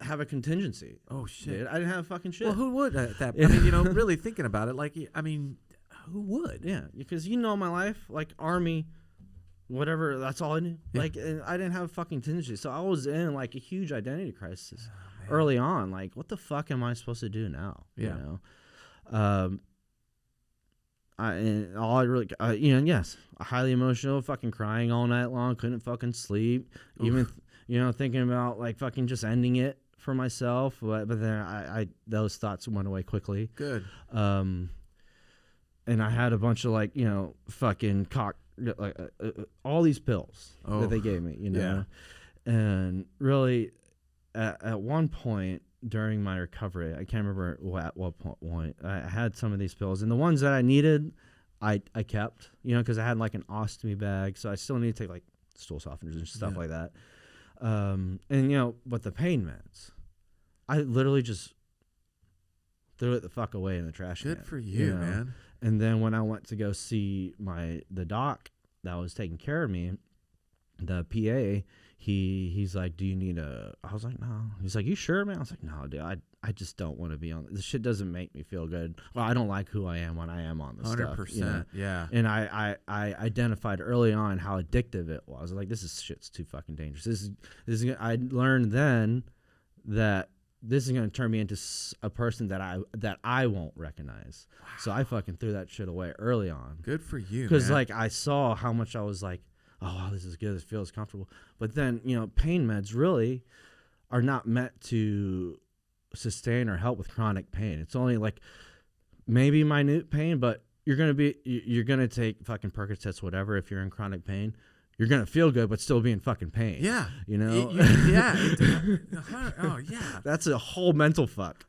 have a contingency. Oh shit. Dude. I didn't have fucking shit. Well, who would at that? I mean, you know, really thinking about it, like, I mean, who would? Yeah, because you know my life, like Army. Whatever, that's all I knew. Yeah. Like, and I didn't have a fucking contingency, so I was in like a huge identity crisis early on. Like, what the fuck am I supposed to do now? Yeah. You know, yes, highly emotional, fucking crying all night long, couldn't fucking sleep. Oof. Even thinking about like fucking just ending it for myself. But then I those thoughts went away quickly. Good. And I had a bunch of like fucking all these pills that they gave me, and really at one point during my recovery, I can't remember at what point, I had some of these pills, and the ones that I needed, I kept, because I had like an ostomy bag, so I still need to take like stool softeners and stuff like that. But the pain meds, I literally just threw it the fuck away in the trash can. Good for you, man. And then when I went to go see the doc that was taking care of me, the PA, he's like, do you need I was like, no. He's like, you sure, man? I was like, no, dude, I just don't want to be on this shit. Doesn't make me feel good. Well, I don't like who I am when I am on this 100%, stuff. yeah. And I identified early on how addictive it was. I was like, this shit's too fucking dangerous. This is I learned then that this is going to turn me into a person that I won't recognize. Wow. So I fucking threw that shit away early on. Good for you, because like I saw how much I was like, oh, wow, this is good. This feels comfortable. But then, pain meds really are not meant to sustain or help with chronic pain. It's only like maybe minute pain, but you're going to take fucking Percocets, whatever, if you're in chronic pain. You're going to feel good, but still be in fucking pain. Yeah. Yeah. Oh, yeah. That's a whole mental fuck.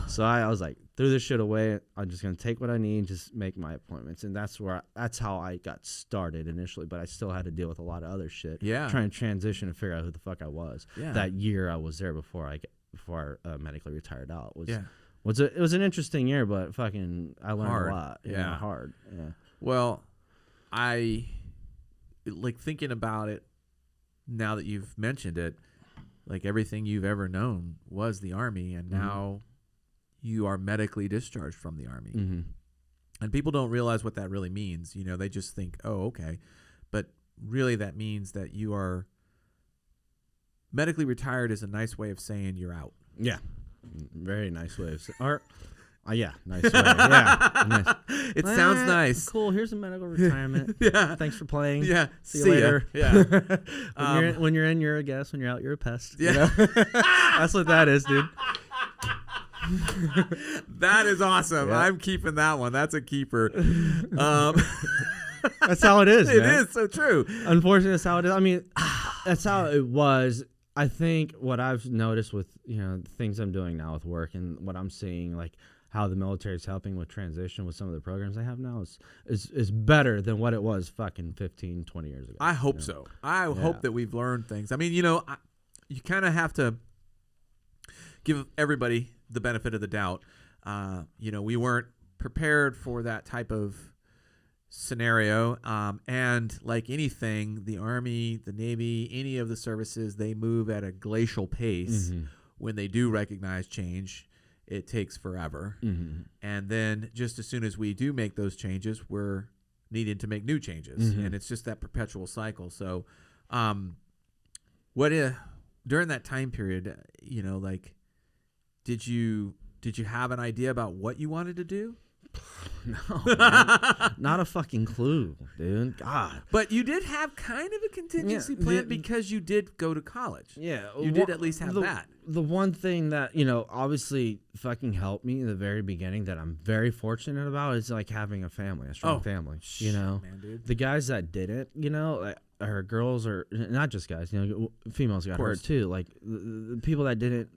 So I was like, threw this shit away. I'm just going to take what I need and just make my appointments. And that's how I got started initially. But I still had to deal with a lot of other shit. Yeah. Trying to transition and figure out who the fuck I was. Yeah. That year I was there before I medically retired out. It was an interesting year, but fucking I learned a lot. Yeah. Hard. Yeah. Well, like thinking about it now that you've mentioned it, like everything you've ever known was the Army, and now you are medically discharged from the Army. Mm-hmm. And people don't realize what that really means. They just think, oh, okay. But really that means that you are medically retired is a nice way of saying you're out. Yeah. Very nice way of saying yeah, nice way. Yeah, nice. It sounds nice. Cool. Here's a medical retirement. Yeah. Thanks for playing. Yeah. See you later. Yeah. When you're in, you're a guest. When you're out, you're a pest. Yeah. That's what that is, dude. That is awesome. Yeah. I'm keeping that one. That's a keeper. That's how it is. It man. is so true. Unfortunately, that's how it is. I mean, that's how it was. I think what I've noticed with the things I'm doing now with work and what I'm seeing, like how the military is helping with transition with some of the programs they have now is better than what it was fucking 15, 20 years ago. I hope so. I hope that we've learned things. I mean, you kind of have to give everybody the benefit of the doubt. We weren't prepared for that type of scenario. And like anything, the Army, the Navy, any of the services, they move at a glacial pace when they do recognize change. it takes forever. Mm-hmm. And then just as soon as we do make those changes, we're needing to make new changes. Mm-hmm. And it's just that perpetual cycle. So during that time period, like, did you have an idea about what you wanted to do? No, man. Not a fucking clue, dude. God. But you did have kind of a contingency plan because you did go to college. Yeah. You did at least have that. The one thing that, obviously fucking helped me in the very beginning that I'm very fortunate about is like having a family, a strong family, Man, dude. The guys that didn't, like, or girls, or not just guys, females got hurt too. Like the people that didn't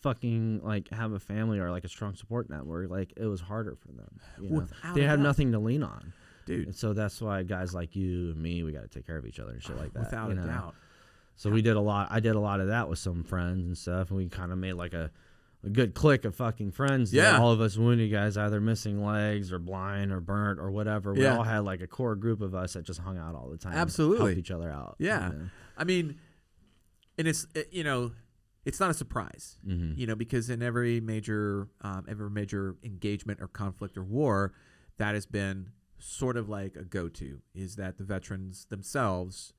fucking like have a family or like a strong support network, like it was harder for them. They had nothing to lean on, dude. And so that's why guys like you and me, we got to take care of each other and shit like that. Without a doubt. So we did a lot. I did a lot of that with some friends and stuff, and we kind of made like a good clique of fucking friends. Yeah. All of us wounded guys, either missing legs or blind or burnt or whatever. We all had like a core group of us that just hung out all the time. Absolutely. Helped each other out. Yeah. I mean, and it's not a surprise, because in every major engagement or conflict or war, that has been sort of like a go-to, is that the veterans themselves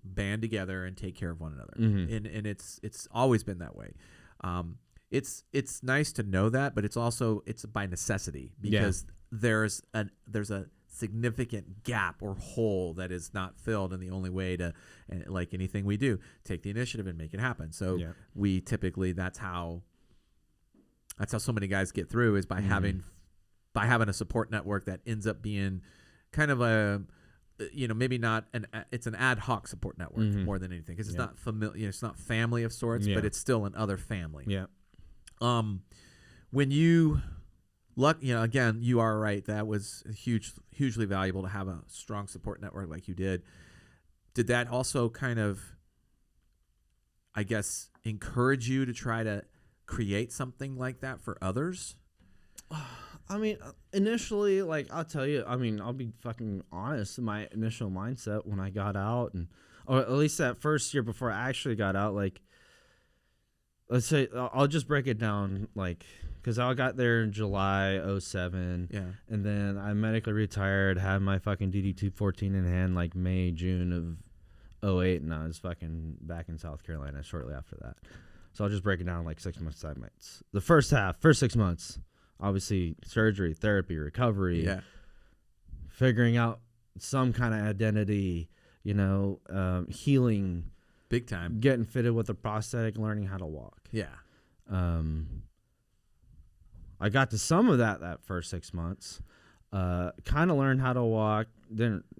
band together and take care of one another. Mm-hmm. And it's always been that way. It's nice to know that, but it's by necessity, because there's a significant gap or hole that is not filled, and the only way to, like anything we do, take the initiative and make it happen. So we typically, that's how so many guys get through, is by having a support network that ends up being kind of a, maybe not it's an ad hoc support network more than anything, because it's not familiar, it's not family of sorts, but it's still an other family. When you again, you are right, that was hugely valuable to have a strong support network like you did. Did that also kind of, I guess, encourage you to try to create something like that for others? I mean, initially, like, I'll tell you, I'll be fucking honest. My initial mindset when I got out, or at least that first year before I actually got out, like, let's say, I'll just break it down, like, because I got there in July 2007. Yeah. And then I medically retired, had my fucking DD-214 in hand, like, June of 2008, and I was fucking back in South Carolina shortly after that. So I'll just break it down like 6 months segments. The first 6 months, obviously surgery, therapy, recovery, figuring out some kind of identity, healing, big time, getting fitted with a prosthetic, learning how to walk. I got to some of that first 6 months, kind of learned how to walk,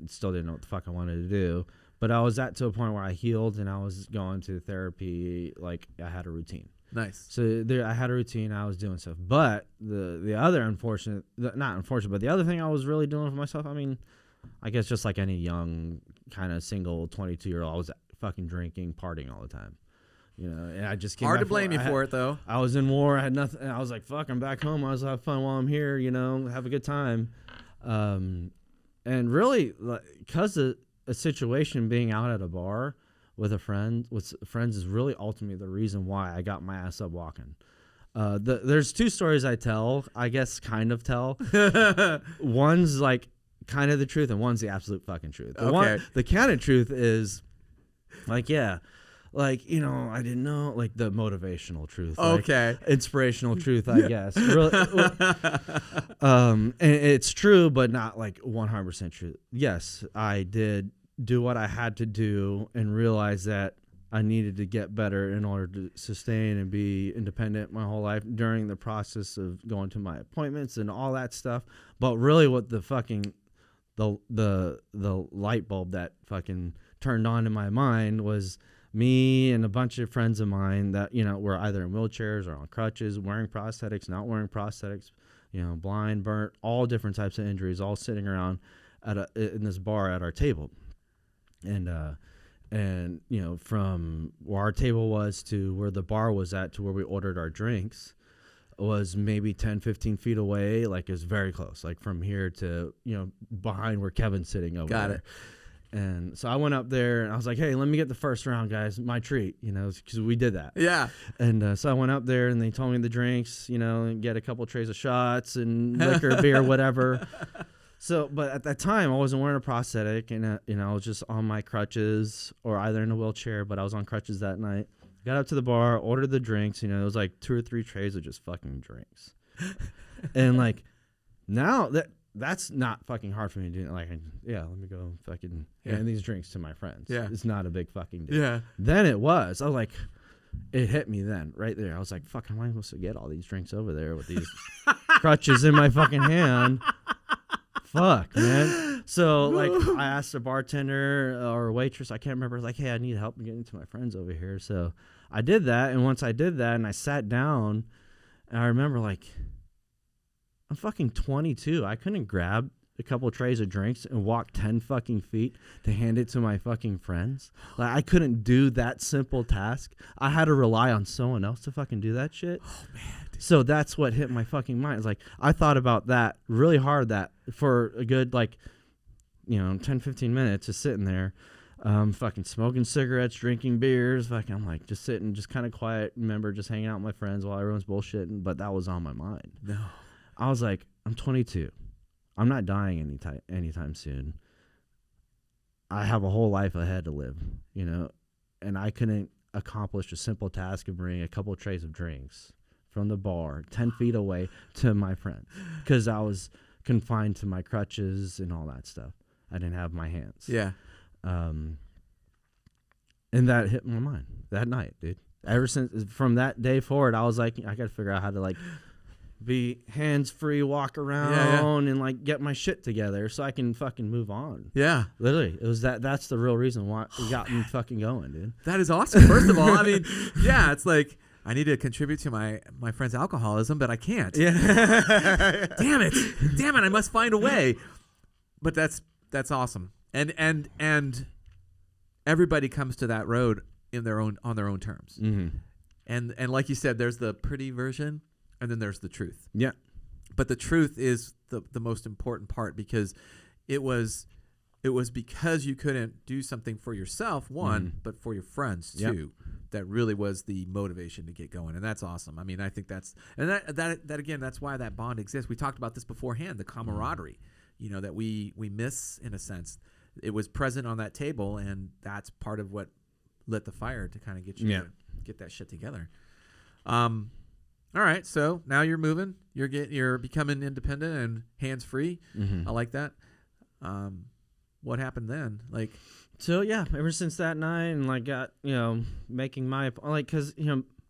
still didn't know what the fuck I wanted to do, but I was to a point where I healed and I was going to therapy, like I had a routine. Nice. So I had a routine. I was doing stuff. But the other the other thing I was really doing for myself, I guess just like any young kind of single 22-year-old, I was fucking drinking, partying all the time. And I just came hard back to blame you for it, though. I was in war. I had nothing. And I was like, fuck, I'm back home. I was have fun while I'm here, have a good time. And really, because of a situation being out at a bar with friends is really ultimately the reason why I got my ass up walking. There's two stories I tell, I guess, kind of tell. One's like kind of the truth, and one's the absolute fucking truth. The kind of truth is like, I didn't know, like the motivational truth. Okay. Like, inspirational truth, I guess. Really, and it's true, but not like 100% true. Yes, I did do what I had to do and realize that I needed to get better in order to sustain and be independent my whole life during the process of going to my appointments and all that stuff. But really what the fucking the light bulb that fucking turned on in my mind was me and a bunch of friends of mine that, were either in wheelchairs or on crutches, wearing prosthetics, not wearing prosthetics, blind, burnt, all different types of injuries, all sitting around in this bar at our table. And from where our table was to where the bar was at to where we ordered our drinks was maybe 10, 15 feet away. Like, it was very close, like from here to, behind where Kevin's sitting over there. Got it. And so I went up there and I was like, hey, let me get the first round, guys. My treat, because we did that. Yeah. And so I went up there and they told me the drinks, and get a couple trays of shots and liquor, beer, whatever. So, but at that time I wasn't wearing a prosthetic and, I was just on my crutches or either in a wheelchair, but I was on crutches that night. Got up to the bar, ordered the drinks, it was like 2 or 3 trays of just fucking drinks. And like now that's not fucking hard for me to do. Like, let me go fucking hand these drinks to my friends. Yeah. It's not a big fucking deal. Yeah. Then it was. I was like, it hit me then, right there. I was like, fuck, how am I supposed to get all these drinks over there with these crutches in my fucking hand? Fuck, man. So, like, I asked a bartender or a waitress, I can't remember, like, hey, I need help getting to my friends over here. So I did that. And once I did that and I sat down, and I remember, like, I'm fucking 22. I couldn't grab a couple of trays of drinks and walk 10 fucking feet to hand it to my fucking friends. Like, I couldn't do that simple task. I had to rely on someone else to fucking do that shit. Oh, man. Dude. So that's what hit my fucking mind. It's like, I thought about that really hard that for a good, 10, 15 minutes just sitting there, fucking smoking cigarettes, drinking beers. Fucking, I'm like, just sitting, just kind of quiet. Remember, just hanging out with my friends while everyone's bullshitting. But that was on my mind. No. I was like, I'm 22. I'm not dying anytime soon. I have a whole life ahead to live, and I couldn't accomplish a simple task of bringing a couple of trays of drinks from the bar 10 feet away to my friend because I was confined to my crutches and all that stuff. I didn't have my hands. Yeah. And that hit my mind that night, dude. Ever since from that day forward, I was like, I got to figure out how to be hands-free, walk around and get my shit together so I can fucking move on. Yeah. Literally. It was that's the real reason why it got me fucking going, dude. That is awesome. First of all, I mean, yeah, it's like I need to contribute to my friend's alcoholism, but I can't. Yeah. Damn it. I must find a way. But that's awesome. And everybody comes to that road on their own terms. Mm-hmm. And like you said, there's the pretty version. And then there's the truth. Yeah. But the truth is the most important part because it was because you couldn't do something for yourself, but for your friends too. Yep. That really was the motivation to get going. And that's awesome. I mean, I think that again, that's why that bond exists. We talked about this beforehand, the camaraderie, that we miss in a sense. It was present on that table, and that's part of what lit the fire to kind of get you to get that shit together. All right, so now you're moving. You're becoming independent and hands free. Mm-hmm. I like that. What happened then? So yeah, ever since that night, and got making my because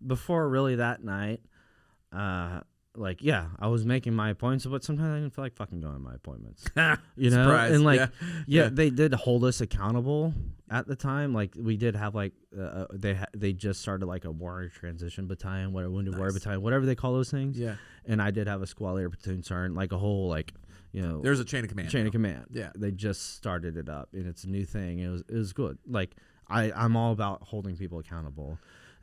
before really that night, I was making my appointments, but sometimes I didn't feel like fucking going to my appointments. Surprise. And they did hold us accountable at the time. We did have they just started a warrior transition battalion, wounded warrior battalion, whatever they call those things. Yeah. And I did have a squad leader, platoon sergeant, a whole there's a chain of command. Chain of command. Yeah. They just started it up, and it's a new thing. It was good. I'm all about holding people accountable.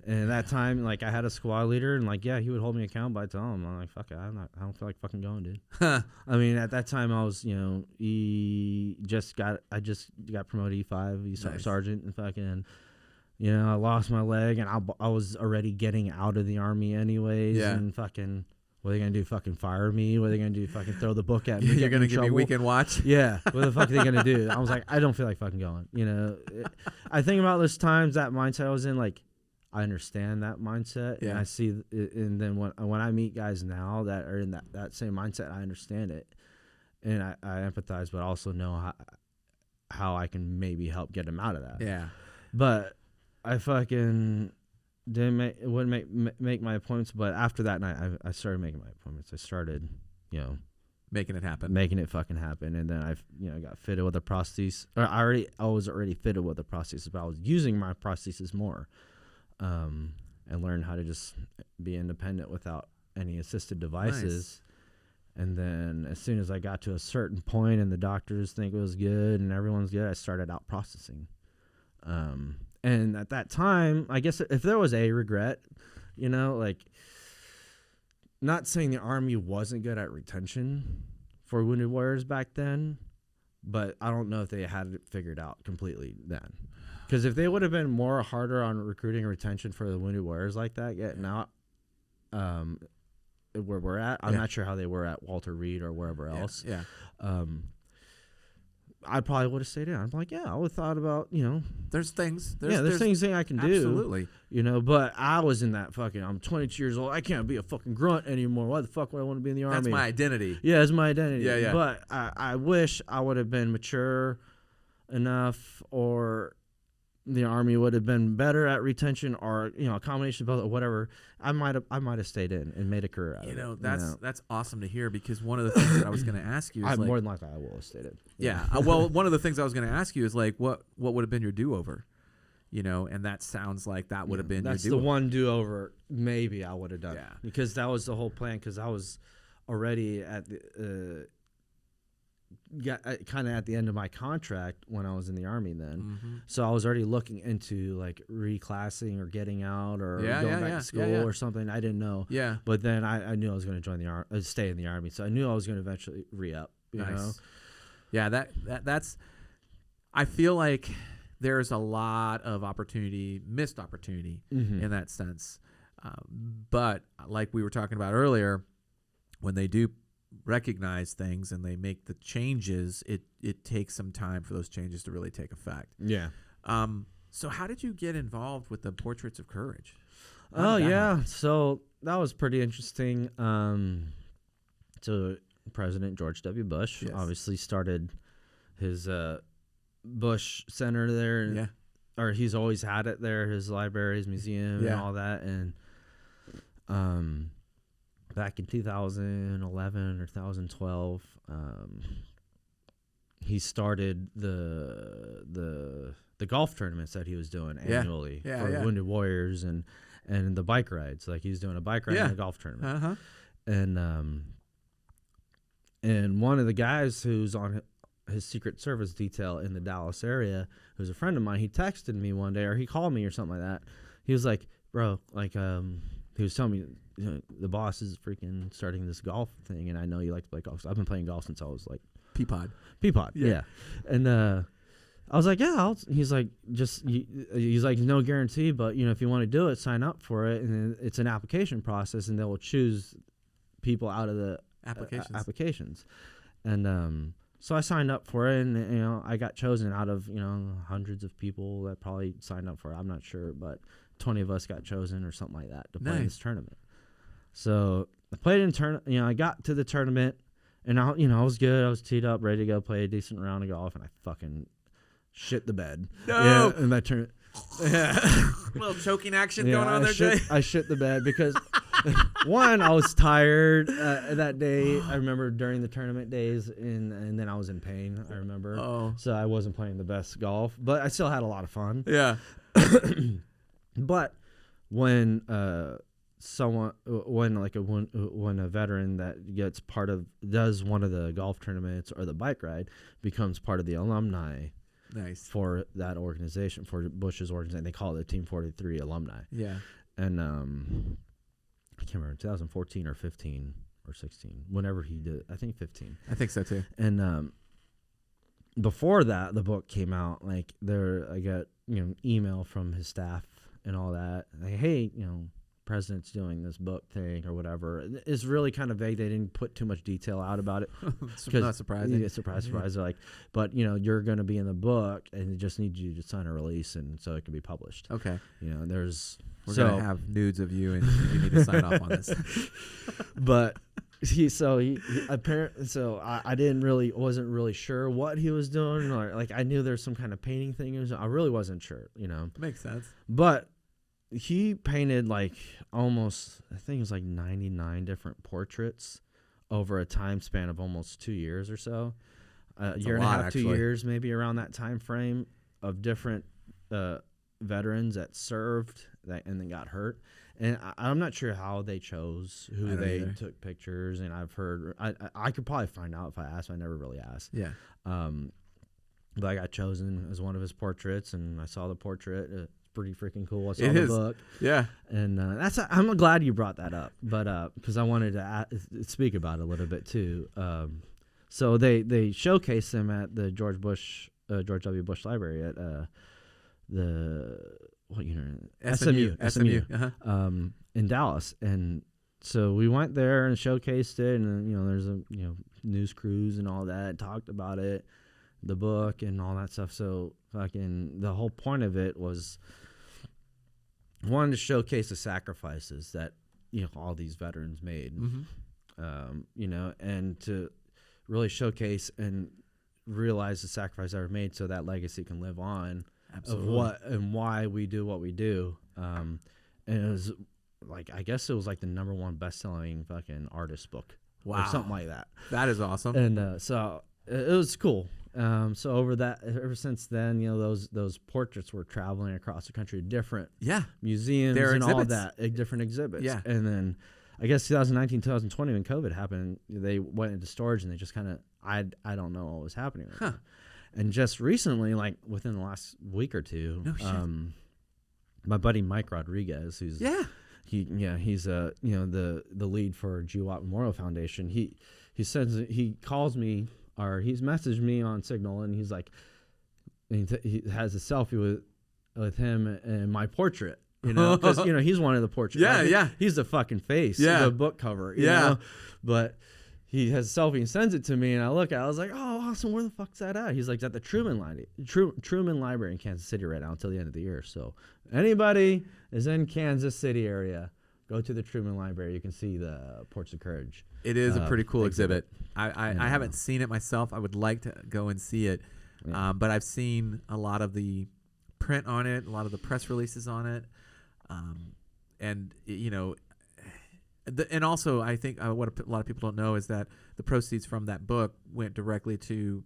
And at that time, I had a squad leader, and he would hold me accountable. But I tell him, I'm like, fuck it, I don't feel like fucking going, dude. I mean, at that time, I was, I just got promoted E5, sergeant, and fucking, I lost my leg, and I was already getting out of the Army anyways, and fucking, what are they gonna do? Fucking fire me? What are they gonna do? Fucking throw the book at me? You're gonna give me weekend watch? Yeah. What the fuck are they gonna do? I was like, I don't feel like fucking going. I think about those times, that mindset I was in, I understand that mindset, and I see, and then when I meet guys now that are in that same mindset, I understand it, and I empathize, but also know how I can maybe help get them out of that. Yeah. But I fucking wouldn't make my appointments. But after that night, I started making my appointments. I started, making it happen, making it fucking happen, and then I got fitted with a prosthesis. Or I was already fitted with a prosthesis, but I was using my prosthesis more. And learn how to just be independent without any assisted devices. Nice. And then as soon as I got to a certain point and the doctors think it was good and everyone's good, I started out processing. And at that time, I guess if there was a regret, not saying the Army wasn't good at retention for wounded warriors back then, but I don't know if they had it figured out completely then. Because if they would have been more harder on recruiting and retention for the wounded warriors like that, getting out where we're at, I'm not sure how they were at Walter Reed or wherever else. Yeah. I probably would have stayed in. I'm like, I would have thought about, There's things. There's things I can do. Absolutely. But I was in that fucking, I'm 22 years old. I can't be a fucking grunt anymore. Why the fuck would I want to be in the Army? That's my identity. Yeah, it's my identity. Yeah, yeah. But I wish I would have been mature enough, or the Army would have been better at retention, or a combination of both, or whatever. I might have stayed in and made a career out of it. That's awesome to hear, because one of the things that I was going to ask you is more than likely I will have stayed in. Yeah. Well, one of the things I was going to ask you is like, what would have been your do-over? And that sounds like that would have been your do-over. That's the one do-over maybe I would have done. Yeah. Because that was the whole plan, because I was already at the kind of at the end of my contract when I was in the Army then. Mm-hmm. So I was already looking into like reclassing or getting out or going back to school or something. I didn't know. Yeah. But then I knew I was going to join the Army, stay in the Army. So I knew I was going to eventually re-up. You know? Yeah, that's. I feel like there's a lot of missed opportunity in that sense. But like we were talking about earlier, when they do recognize things and they make the changes, it takes some time for those changes to really take effect. Yeah. So how did you get involved with the Portraits of Courage? So that was pretty interesting. So President George W. Bush obviously started his Bush Center there, or he's always had it there, his library, his museum, and all that. And back in 2011 or 2012, he started the golf tournaments that he was doing annually for Wounded Warriors and the bike rides. Like he was doing a bike ride and a golf tournament. And one of the guys who's on his Secret Service detail in the Dallas area, who's a friend of mine, he texted me one day, or he called me or something like that. He was like, bro, like, he was telling me, the boss is freaking starting this golf thing, and I know you like to play golf. So I've been playing golf since I was like Peapod, yeah. And I was like, he's like, he's like, no guarantee, but if you want to do it, sign up for it, and then it's an application process, and they will choose people out of the applications. And so I signed up for it, and I got chosen out of hundreds of people that probably signed up for it. I'm not sure, but 20 of us got chosen or something like that to play in this tournament. So I played in I got to the tournament, and I was good. I was teed up, ready to go play a decent round of golf, and I fucking shit the bed. No. In that tournament. A little choking action going on there, Jay. I shit the bed because one, I was tired that day. I remember during the tournament days, and then I was in pain. I remember. So I wasn't playing the best golf, but I still had a lot of fun. Yeah. But when when a veteran that does one of the golf tournaments or the bike ride becomes part of the alumni. Nice. For that organization, for Bush's organization, they call it the Team 43 alumni. Yeah. And I can't remember, 2014 or 15 or 16, whenever he did, I think 15. I think so too. And before that, the book came out. Like I got email from his staff and all that. Like, hey, president's doing this book thing or whatever. It's really kind of vague. They didn't put too much detail out about it. Not surprising. Yeah, surprise. They're like, but you're going to be in the book, and it just needs you to sign a release, and so it can be published. Okay. We're going to have nudes of you, and you need to sign off on this. But he apparently, so I wasn't really sure what he was doing, or like I knew there's some kind of painting thing. I really wasn't sure. Makes sense. But he painted like almost, I think it was like 99 different portraits over a time span of almost 2 years or so. A year and a half, actually. 2 years, maybe around that time frame, of different veterans that served and then got hurt. And I'm not sure how they chose who they took pictures. And I've heard, I could probably find out if I asked. I never really asked. Yeah. But I got chosen as one of his portraits, and I saw the portrait. Pretty freaking cool. I saw the book. Yeah. And I'm glad you brought that up, but because I wanted to speak about it a little bit too. So they showcased him at the George W. Bush Library at the SMU Uh-huh. In Dallas, and so we went there and showcased it, and there's a news crews and all that talked about it, the book and all that stuff. So fucking the whole point of it was wanted to showcase the sacrifices that all these veterans made, and to really showcase and realize the sacrifice that were made so that legacy can live on. Absolutely. Of what and why we do what we do. And it was like, I guess it was like the #1 best-selling fucking artist book. Wow. Or something like that. That is awesome. And so it was cool. So ever since then, those portraits were traveling across the country to different museums and all that, different exhibits. Yeah. And then I guess 2019, 2020, when COVID happened, they went into storage and they just kind of, I don't know what was happening with it. And just recently, like within the last week or two, my buddy Mike Rodriguez, who's he's the lead for GWAT Memorial Foundation. He calls me, or he's messaged me on Signal, and he's like, he has a selfie with him and my portrait. Because he's one of the portraits. He's the fucking face. The book cover. You know? But he has a selfie and sends it to me, and I look at it. I was like, oh, awesome. Where the fuck's that at? He's like, it's at the Truman Library in Kansas City right now until the end of the year. So anybody is in Kansas City area, go to the Truman Library. You can see the Ports of Courage. It is a pretty cool exhibit. I haven't seen it myself. I would like to go and see it. But I've seen a lot of the print on it, a lot of the press releases on it. And and also I think what a lot of people don't know is that the proceeds from that book went directly to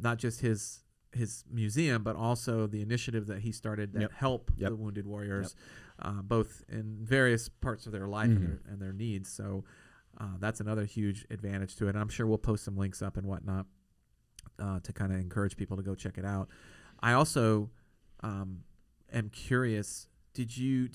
not just his museum, but also the initiative that he started that help the wounded warriors, both in various parts of their life and their needs. So that's another huge advantage to it. And I'm sure we'll post some links up and whatnot to kind of encourage people to go check it out. I also am curious. Did he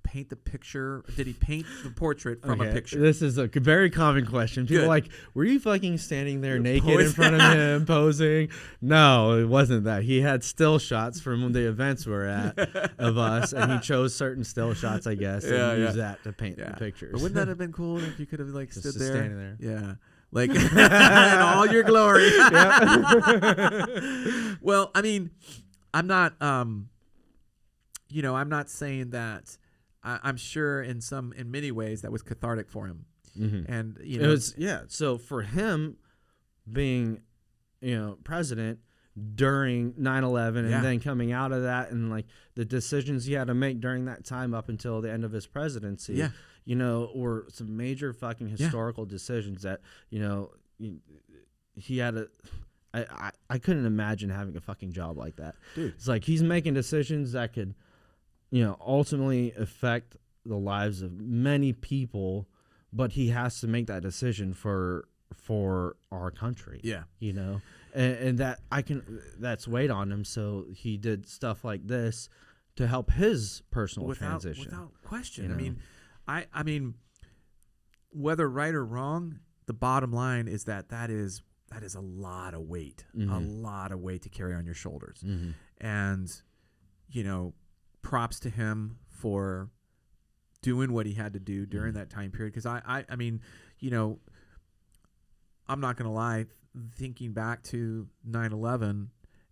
paint the picture? Did he paint the portrait from a picture? This is a very common question. People are like, were you fucking standing there naked in front of him posing? No, it wasn't that. He had still shots from the events we're at of us, and he chose certain still shots, I guess, and used that to paint the pictures. But wouldn't that have been cool if you could have just stood there? Standing there. Yeah. Like in all your glory. Well, I mean, I'm not I'm not saying that. I'm sure in many ways that was cathartic for him, and it was So for him, being president during 9/11 and then coming out of that, and like the decisions he had to make during that time up until the end of his presidency, were some major fucking historical decisions that he had to. I couldn't imagine having a fucking job like that. Dude. It's like he's making decisions that could ultimately affect the lives of many people, but he has to make that decision for our country. Yeah. And that's weighed on him. So he did stuff like this to help his personal transition. Without question. I mean, whether right or wrong, the bottom line is that is a lot of weight, a lot of weight to carry on your shoulders. And, props to him for doing what he had to do during that time period. Because I mean, I'm not going to lie, thinking back to 9/11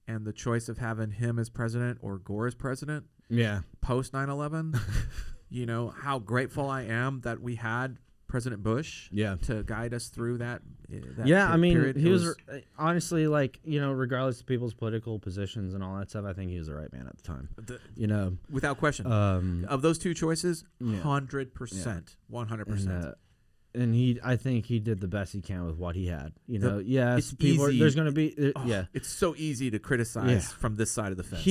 and the choice of having him as president or Gore as president. Yeah. Post 9/11, how grateful I am that we had President Bush to guide us through that period. He was honestly, regardless of people's political positions and all that stuff, I think he was the right man at the time. Without question. Of those two choices, 100%. 100%. And I think he did the best he can with what he had. It's easy. There's going to be it's so easy to criticize from this side of the fence.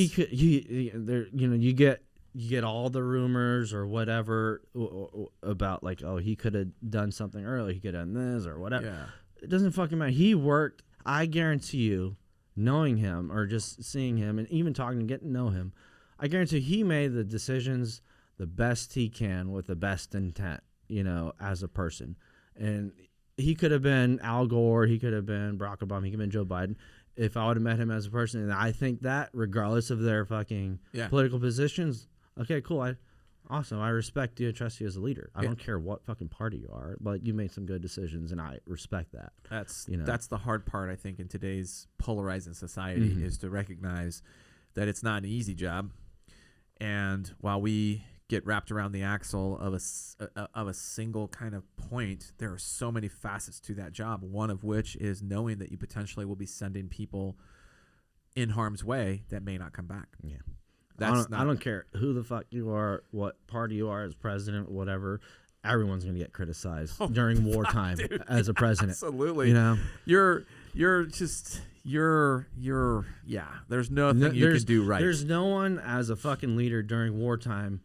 You get all the rumors or whatever about he could have done something early. He could have done this or whatever. Yeah. It doesn't fucking matter. He worked. I guarantee you, knowing him or just seeing him and even talking and getting to know him, I guarantee he made the decisions the best he can with the best intent, as a person. And he could have been Al Gore, he could have been Barack Obama, he could have been Joe Biden. If I would have met him as a person, and I think that regardless of their fucking political positions, okay, cool. Awesome. I respect you and trust you as a leader. I don't care what fucking party you are, but you made some good decisions, and I respect that. That's the hard part, I think, in today's polarizing society is to recognize that it's not an easy job. And while we get wrapped around the axle of a single kind of point, there are so many facets to that job, one of which is knowing that you potentially will be sending people in harm's way that may not come back. Yeah. I don't care who the fuck you are, what party you are as president, whatever. Everyone's gonna get criticized during wartime as a president. Absolutely. You know, you're There's nothing you can do right. There's no one as a fucking leader during wartime.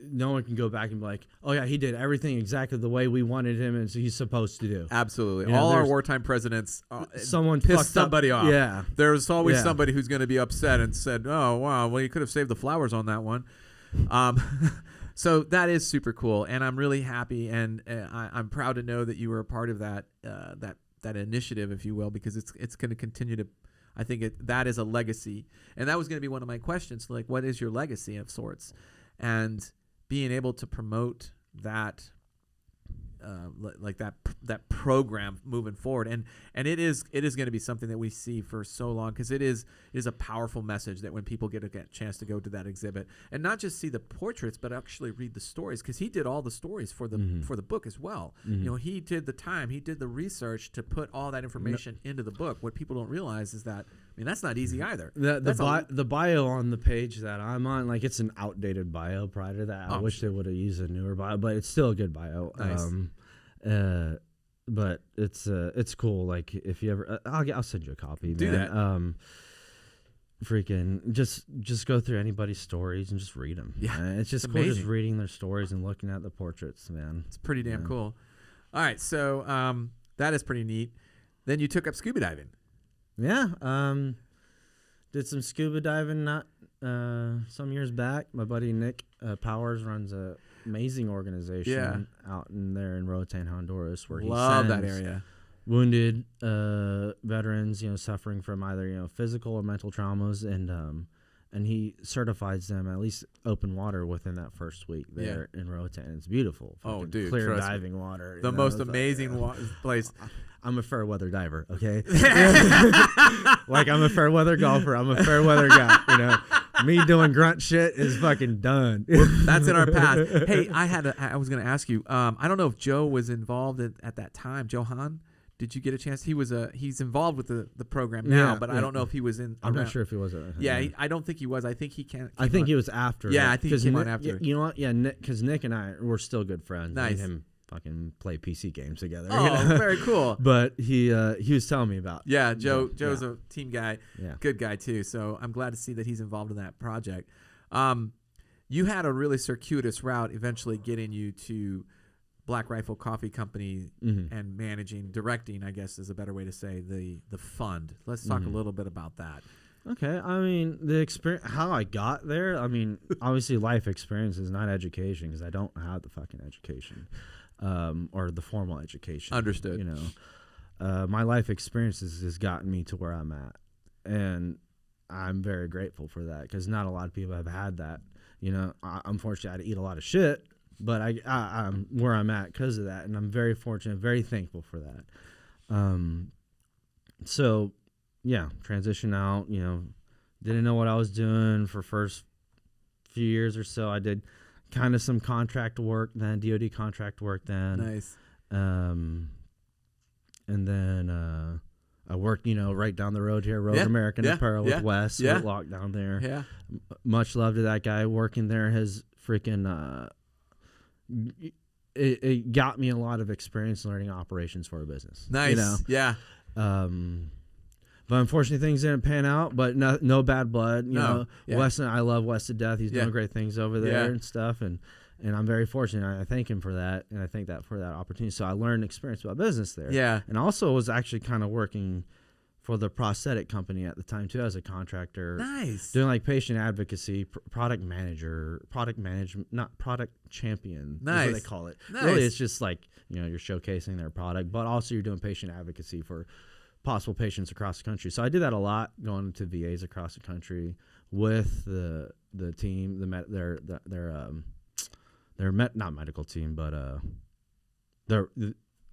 No one can go back and be like, oh yeah, he did everything exactly the way we wanted him, and so he's supposed to do. Absolutely. All our wartime presidents, someone pissed somebody off. Yeah. There's always somebody who's going to be upset and said, oh, wow, well, you could have saved the flowers on that one. So that is super cool, and I'm really happy, and I'm proud to know that you were a part of that that initiative, if you will, because it's going to continue to. I think that is a legacy, and that was going to be one of my questions, like, what is your legacy of sorts? And being able to promote that, like that program moving forward, and it is going to be something that we see for so long, because it is a powerful message that when people get a chance to go to that exhibit and not just see the portraits, but actually read the stories, because he did all the stories for the for the book as well. You know, he did the time, he did the research to put all that information into the book. What people don't realize is that, I mean, that's not easy either. The bio on the page that I'm on, like, it's an outdated bio prior to that. I wish they would have used a newer bio, but it's still a good bio. Nice. But it's cool. Like, if you ever, I'll send you a copy. Do man. that. Freaking just go through anybody's stories and just read them. Yeah, it's just cool, just reading their stories and looking at the portraits, man. It's pretty damn cool. All right, so that is pretty neat. Then you took up scuba diving. Yeah, did some scuba diving some years back. My buddy Nick Powers runs a amazing organization out in there in Roatan, Honduras, where he love sends that area. Wounded veterans, suffering from either physical or mental traumas, and he certifies them at least open water within that first week there in Roatan. It's beautiful. Oh, dude, clear diving water. The most amazing place. I'm a fair weather diver, okay? Like, I'm a fair weather golfer. I'm a fair weather guy. Me doing grunt shit is fucking done. That's in our past. Hey, I was going to ask you. I don't know if Joe was involved at that time. Joe Hahn, did you get a chance? He's involved with the program now, but I don't know if he was in. I'm not sure if he was. I don't think he was. I think he can't. I think he was after. Yeah, I think he came on after. You know what? Yeah, because Nick and I were still good friends. Nice. Me and him fucking play PC games together. Oh, very cool. But he was telling me about. Yeah, Joe's a team guy. Yeah. Good guy too. So I'm glad to see that he's involved in that project. You had a really circuitous route eventually getting you to Black Rifle Coffee Company and directing, I guess is a better way to say, the fund. Let's talk a little bit about that. Okay, I mean, the experience, how I got there, I mean, obviously life experience is not education, because I don't have the fucking education or the formal education. Understood. My life experiences has gotten me to where I'm at, and I'm very grateful for that, because not a lot of people have had that. Unfortunately, I had to eat a lot of shit, but I'm where I'm at because of that, and I'm very fortunate, very thankful for that. So, yeah, transition out, didn't know what I was doing for first few years or so. I did kind of some contract work then, DOD contract work then. Nice. And then I worked, right down the road here, American Apparel with Wes, Whitlock down there. Yeah. Much love to that guy working there. His freaking it got me a lot of experience learning operations for a business. Nice. Yeah. But unfortunately, things didn't pan out. But no bad blood. Wes, I love Wes to death. He's doing great things over there and stuff. And I'm very fortunate. I thank him for that, and I thank that for that opportunity. So I learned experience about business there. Yeah. And also was actually kind of working for the prosthetic company at the time too, as a contractor. Nice. Doing like patient advocacy, product management, not product champion. Nice. Is what they call it. Nice. Really, it's just like, you know, you're showcasing their product, but also you're doing patient advocacy for possible patients across the country. So I did that a lot, going to VAs across the country with the team, not medical team, but their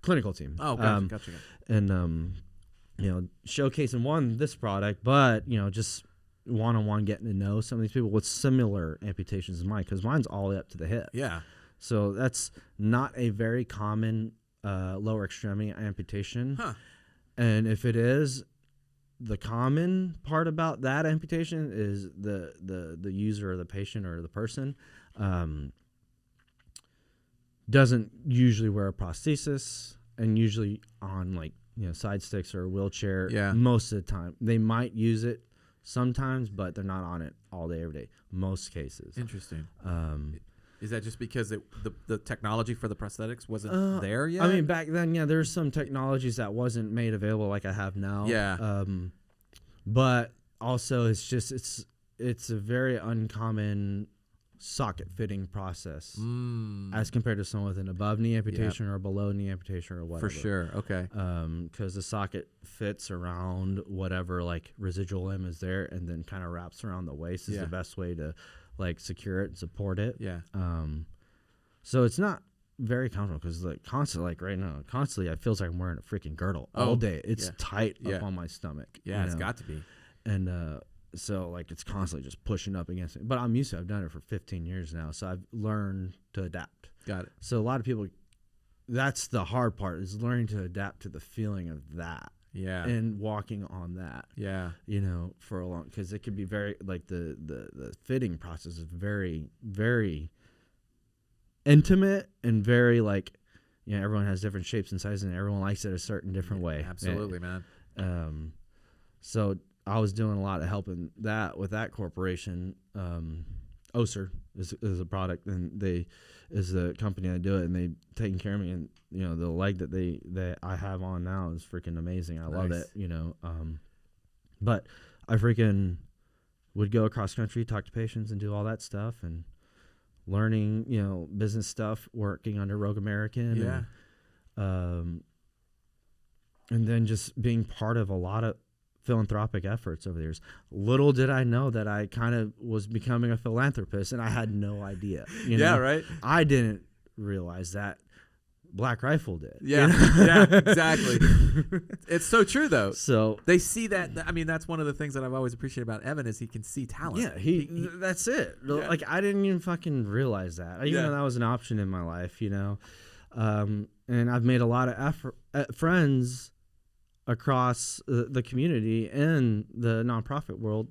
clinical team. Oh, gotcha. And you know, showcasing this product, but you know, just one-on-one getting to know some of these people with similar amputations as mine, because mine's all the way up to the hip. Yeah. So that's not a very common lower extremity amputation. Huh. And if it is, the common part about that amputation is the user or the patient or the person doesn't usually wear a prosthesis, and usually on like, you know, side sticks or a wheelchair. Yeah. Most of the time they might use it sometimes, but they're not on it all day every day, most cases. Interesting. Is that just because the technology for the prosthetics wasn't there yet? I mean, back then, yeah, there's some technologies that wasn't made available like I have now. Yeah. But also it's a very uncommon socket fitting process as compared to someone with an above knee amputation or below knee amputation or whatever. For sure. Okay. Because the socket fits around whatever like residual limb is there, and then kind of wraps around the waist is the best way to like secure it and support it. Yeah. So it's not very comfortable, because like constantly, like right now, it feels like I'm wearing a freaking girdle all day. It's tight up on my stomach. Yeah, it's got to be. And so like it's constantly just pushing up against it. But I'm used to it. I've done it for 15 years now, so I've learned to adapt. Got it. So a lot of people, that's the hard part, is learning to adapt to the feeling of that. Yeah. And walking on that. Yeah. You know, for a long, because it could be very like the fitting process is very, very intimate and very like, you know, everyone has different shapes and sizes, and everyone likes it a certain different way. Absolutely, man. So I was doing a lot of helping that with that corporation. Oser is a product, and they is the company that do it, and they taking care of me. And you know, the leg that I have on now is freaking amazing. I love it. You know, but I freaking would go across country, talk to patients, and do all that stuff, and learning, you know, business stuff, working under Rogue American. Yeah. And then just being part of a lot of philanthropic efforts over the years. Little did I know that I kind of was becoming a philanthropist, and I had no idea. You know? Right. I didn't realize that. Black Rifle did. Yeah, you know? yeah, exactly. It's so true, though. So they see that. I mean, that's one of the things that I've always appreciated about Evan is he can see talent. Yeah, he that's it. Yeah. Like I didn't even fucking realize that. Even though that was an option in my life, you know. And I've made a lot of friends across the community and the nonprofit world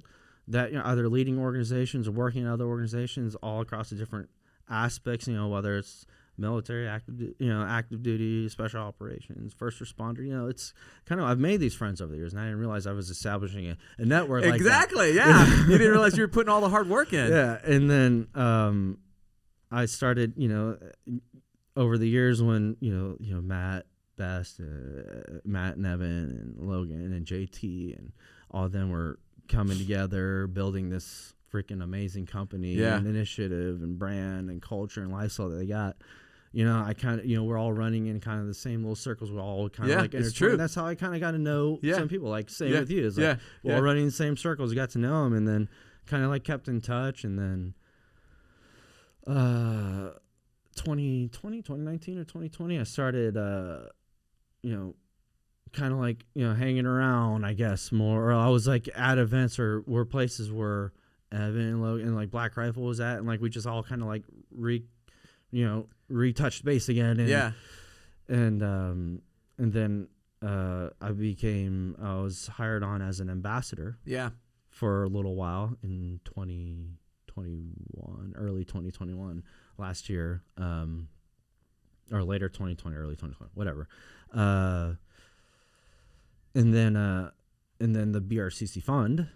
that, you know, either leading organizations or working in other organizations all across the different aspects, you know, whether it's military, active duty, special operations, first responder. You know, it's kind of, I've made these friends over the years, and I didn't realize I was establishing a network like that. Exactly, yeah. You didn't realize you were putting all the hard work in. Yeah, and then I started, you know, over the years when, you know, Matt Best, Matt and Evan and Logan and JT and all of them were coming together, building this freaking amazing company and initiative and brand and culture and lifestyle that they got. You know, I kind of, you know, we're all running in kind of the same little circles. We're all kind of like, it's true. That's how I kind of got to know some people. Like same with you. It's like we're all running in the same circles. You got to know them, and then kind of like kept in touch. And then 2019 or 2020, I started, you know, kind of like, you know, hanging around, I guess, more. Or I was like at events or where places where Evan and Logan and like Black Rifle was at, and like we just all kind of like retouched base again. And and then I was hired on as an ambassador. Yeah. For a little while in 2021, early 2021, last year, or later 2020, early 2020, whatever. And then the BRCC fund,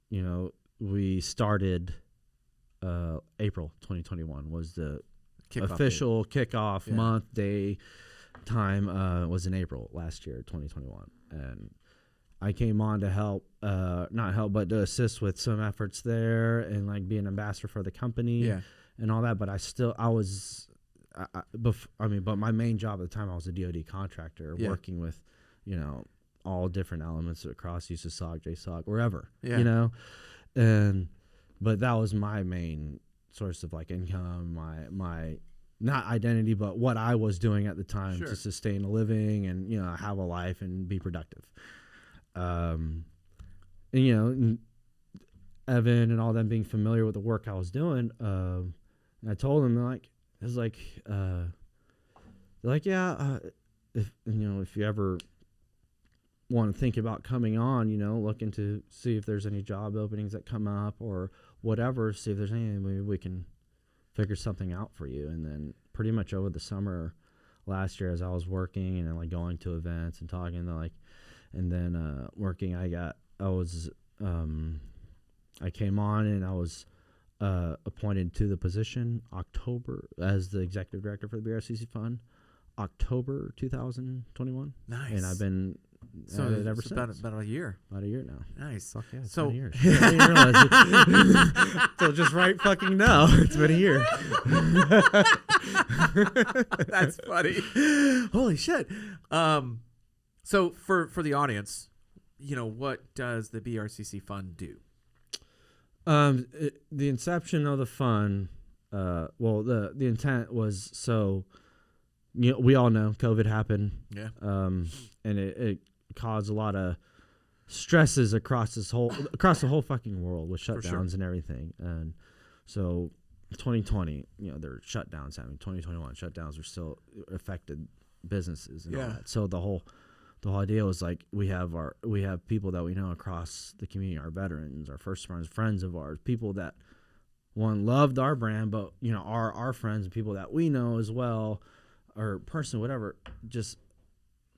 you know, we started April 2021 was the official kickoff month, day, time was in April last year, 2021. And I came on to help, not help, but to assist with some efforts there and like be an ambassador for the company and all that. But but my main job at the time, I was a DoD contractor working with, you know, all different elements across USASOC, JSOC, wherever, you know, but that was my main source of like income, my not identity, but what I was doing at the time to sustain a living and, you know, have a life and be productive. And, you know, Evan and all them being familiar with the work I was doing, and I told them, like, it was like, they're like, if, you know, if you ever want to think about coming on, you know, looking to see if there's any job openings that come up or whatever, see if there's anything, maybe we can figure something out for you. And then pretty much over the summer last year, as I was working and like going to events and talking to like, and then working, I came on and I was appointed to the position October as the executive director for the BRCC fund, October 2021. Nice. And I've been at it ever since. About a year. About a year now. Nice. Fuck yeah, it's So- been a year. I didn't realize it. So just right fucking now, it's been a year. That's funny. Holy shit. So for the audience, you know, what does the BRCC fund do? The inception of the fund, the intent was, so, you know, we all know COVID happened. Yeah. And it caused a lot of stresses across the whole fucking world with shutdowns and everything. And so 2020, you know, there were shutdowns happening. 2021 shutdowns were still affected businesses and all that. So the whole idea was like, we have people that we know across the community, our veterans, our first friends of ours, people that loved our brand, but, you know, our friends and people that we know as well, or person, whatever, just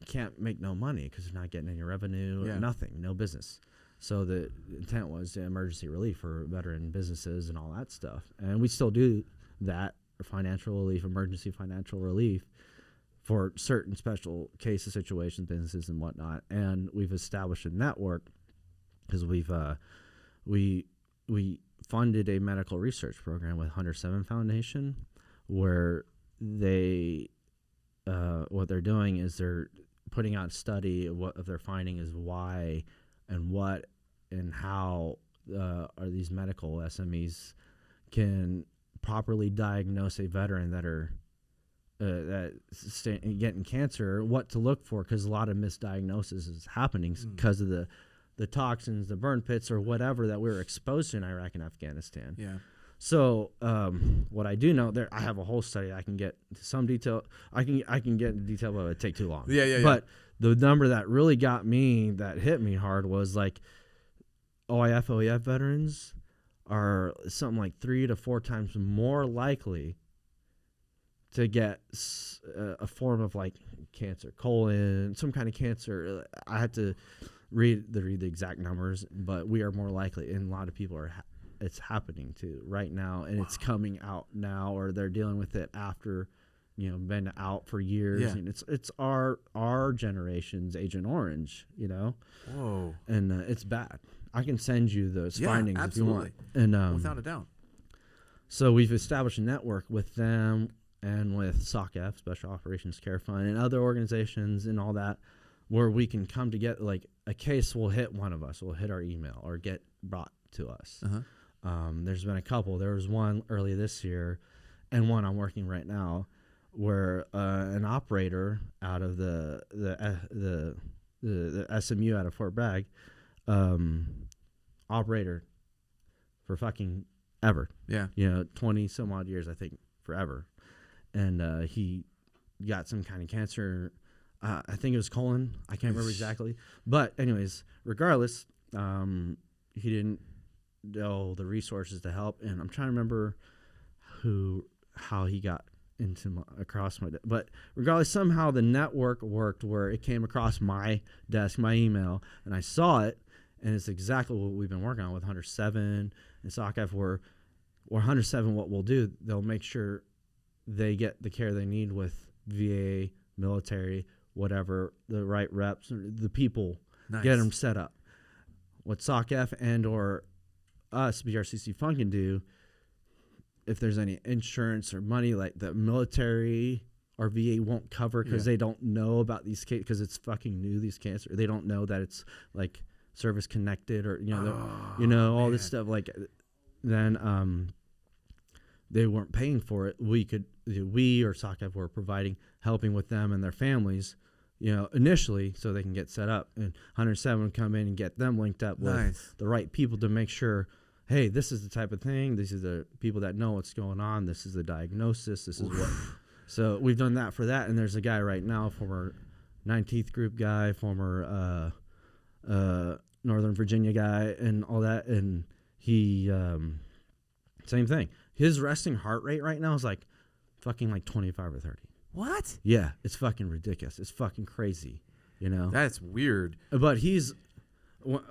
can't make no money because they're not getting any revenue, nothing, no business. So the intent was emergency relief for veteran businesses and all that stuff. And we still do that, financial relief, emergency financial relief for certain special cases, situations, businesses, and whatnot. And we've established a network because we funded a medical research program with 107 Foundation, where they what they're doing is they're putting out a study of what of their finding is why and what and how are these medical SMEs can properly diagnose a veteran that are getting cancer, what to look for, because a lot of misdiagnosis is happening because of the toxins, the burn pits, or whatever that we were exposed to in Iraq and Afghanistan. Yeah. So what I do know, there I have a whole study. I can get into some detail. I can get into detail, but it would take too long. Yeah. But the number that really got me, that hit me hard, was like OIF, OEF veterans are something like 3 to 4 times more likely to get a form of like cancer, colon, some kind of cancer. I had to read the exact numbers, but we are more likely, and a lot of people are. It's happening too right now, and it's coming out now, or they're dealing with it after, you know, been out for years. Yeah. And it's our generation's Agent Orange, you know. Whoa. And it's bad. I can send you those findings absolutely. if you want. And Without a doubt. So we've established a network with them and with SOCF, Special Operations Care Fund, and other organizations and all that, where we can come together. Like a case will hit one of us, will hit our email or get brought to us. Uh-huh. There's been a couple. There was one early this year, and one I'm working right now, where an operator out of the SMU out of Fort Bragg, operator for fucking ever. Yeah. You know, 20 some odd years, I think, forever. And he got some kind of cancer. I think it was colon. I can't remember exactly. But anyways, regardless, he didn't know the resources to help. And I'm trying to remember how he got across my desk. But regardless, somehow the network worked where it came across my desk, my email, and I saw it. And it's exactly what we've been working on with 107 and SOCF, where 107, what we'll do, they'll make sure they get the care they need with VA, military, whatever, the right reps, the people Nice. get them set up. What SOCF and or us, BRCC Fund, can do, if there's any insurance or money like the military or VA won't cover because they don't know about these cases, because it's fucking new, these cancer. They don't know that it's like service connected or, all this stuff. Like, then they weren't paying for it. We or SOCF were providing, helping with them and their families, initially, so they can get set up. And 107 would come in and get them linked up with the right people to make sure, hey, this is the type of thing. These are the people that know what's going on. This is the diagnosis. This is what. So we've done that for that. And there's a guy right now, former 19th Group guy, former Northern Virginia guy, and all that. And he, same thing. His resting heart rate right now is like fucking like 25 or 30. What? Yeah, it's fucking ridiculous. It's fucking crazy, That's weird. But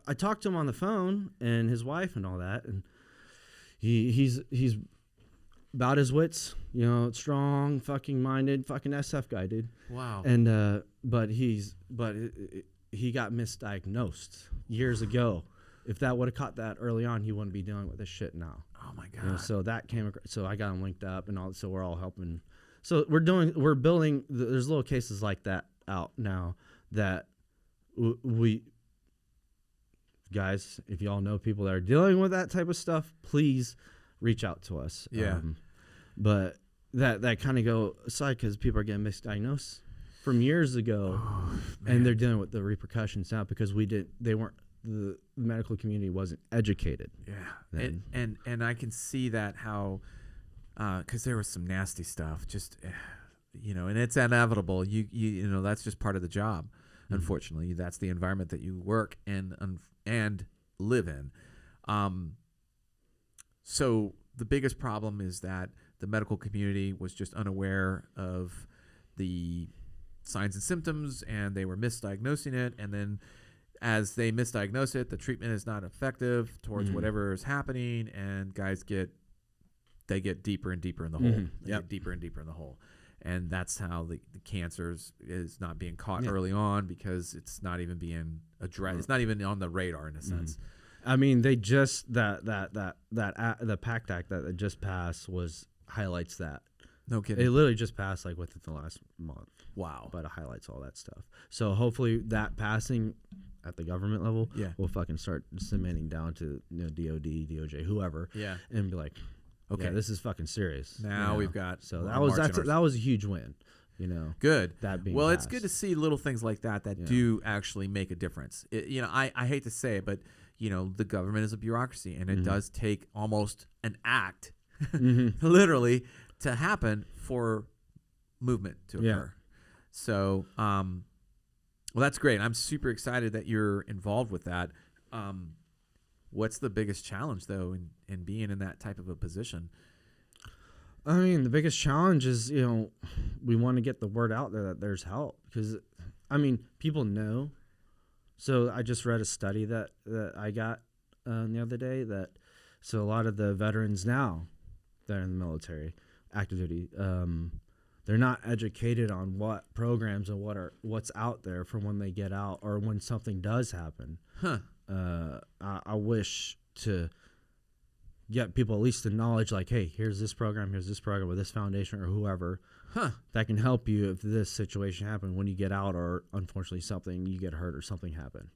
I talked to him on the phone and his wife and all that, and he's about his wits, strong, fucking minded, fucking SF guy, dude. Wow. And but he got misdiagnosed years ago. If that would have caught that early on, he wouldn't be dealing with this shit now. Oh my God. So that came. So I got him linked up and all. So we're all helping. So we're building. There's little cases like that out now that we guys, if y'all know people that are dealing with that type of stuff, please reach out to us. Yeah. But that kind of go aside because people are getting misdiagnosed from years ago, and they're dealing with the repercussions now because the medical community wasn't educated. Yeah. And I can see that how, because there was some nasty stuff, just, and it's inevitable. You that's just part of the job. Unfortunately, that's the environment that you work and live in. So the biggest problem is that the medical community was just unaware of the signs and symptoms, and they were misdiagnosing it. And then as they misdiagnose it, the treatment is not effective towards whatever is happening, and guys get deeper and deeper in the hole. They get deeper and deeper in the hole. And that's how the cancer is not being caught early on, because it's not even being addressed. It's not even on the radar in a sense. I mean, they just the PACT Act that just passed highlights that. No kidding. It literally just passed like within the last month. Wow. But it highlights all that stuff. So hopefully that passing at the government level will fucking start cementing down to DOD, DOJ, whoever. Yeah. And be like, okay, yeah, this is fucking serious. Now we've got so that was a huge win. Good. That being well, passed. It's good to see little things like that do actually make a difference. I hate to say it, but the government is a bureaucracy, and it does take almost an act, literally, to happen for movement to occur. So, well, that's great. I'm super excited that you're involved with that. What's the biggest challenge, though, in being in that type of a position? I mean, the biggest challenge is, we want to get the word out there that there's help, because, I mean, people know. So I just read a study that I got the other day so a lot of the veterans now that are in the military, active duty, they're not educated on what programs and what's out there for when they get out or when something does happen. I wish to get people at least the knowledge, like, hey, here's this program with this foundation or whoever that can help you if this situation happens when you get out, or unfortunately you get hurt or something happened.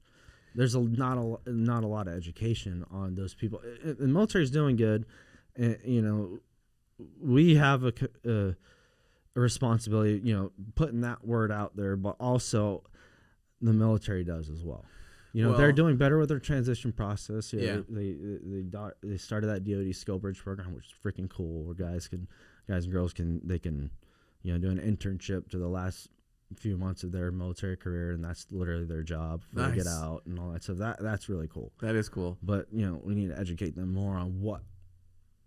There's not a lot of education on those people. The military is doing good. We have a responsibility, putting that word out there, but also the military does as well. They're doing better with their transition process. They started that DoD Skill Bridge program, which is freaking cool, where guys and girls can do an internship to the last few months of their military career, and that's literally their job when they get out and all that stuff. That's really cool. That is cool. But we need to educate them more on what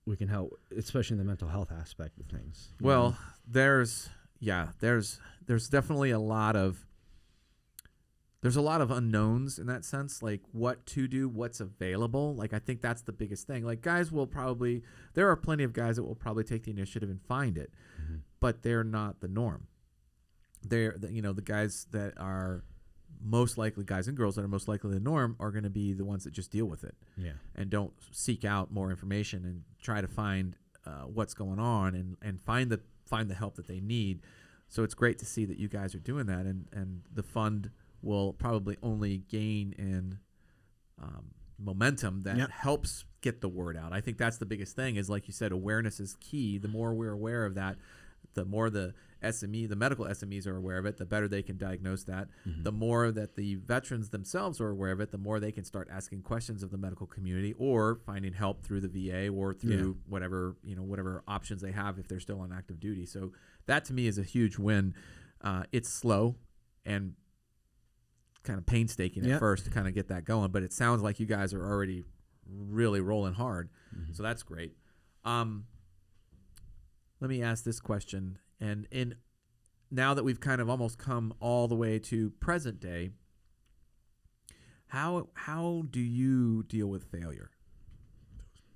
we can help, especially in the mental health aspect of things. Well, there's definitely a lot of unknowns in that sense, like what to do, what's available. Like, I think that's the biggest thing. Like, there are plenty of guys that will probably take the initiative and find it, but they're not the norm. They're, the guys that are most likely guys and girls that are most likely the norm are going to be the ones that just deal with it and don't seek out more information and try to find what's going on and find the help that they need. So it's great to see that you guys are doing that, and the fund will probably only gain in momentum that helps get the word out. I think that's the biggest thing is, like you said, awareness is key. The more we're aware of that, the more the medical SMEs are aware of it, the better they can diagnose that. The more that the veterans themselves are aware of it, the more they can start asking questions of the medical community or finding help through the VA or through whatever options they have if they're still on active duty. So that to me is a huge win. It's slow and kind of painstaking at first to kind of get that going, but it sounds like you guys are already really rolling hard. So that's great. Let me ask this question. And now that we've kind of almost come all the way to present day, how do you deal with failure?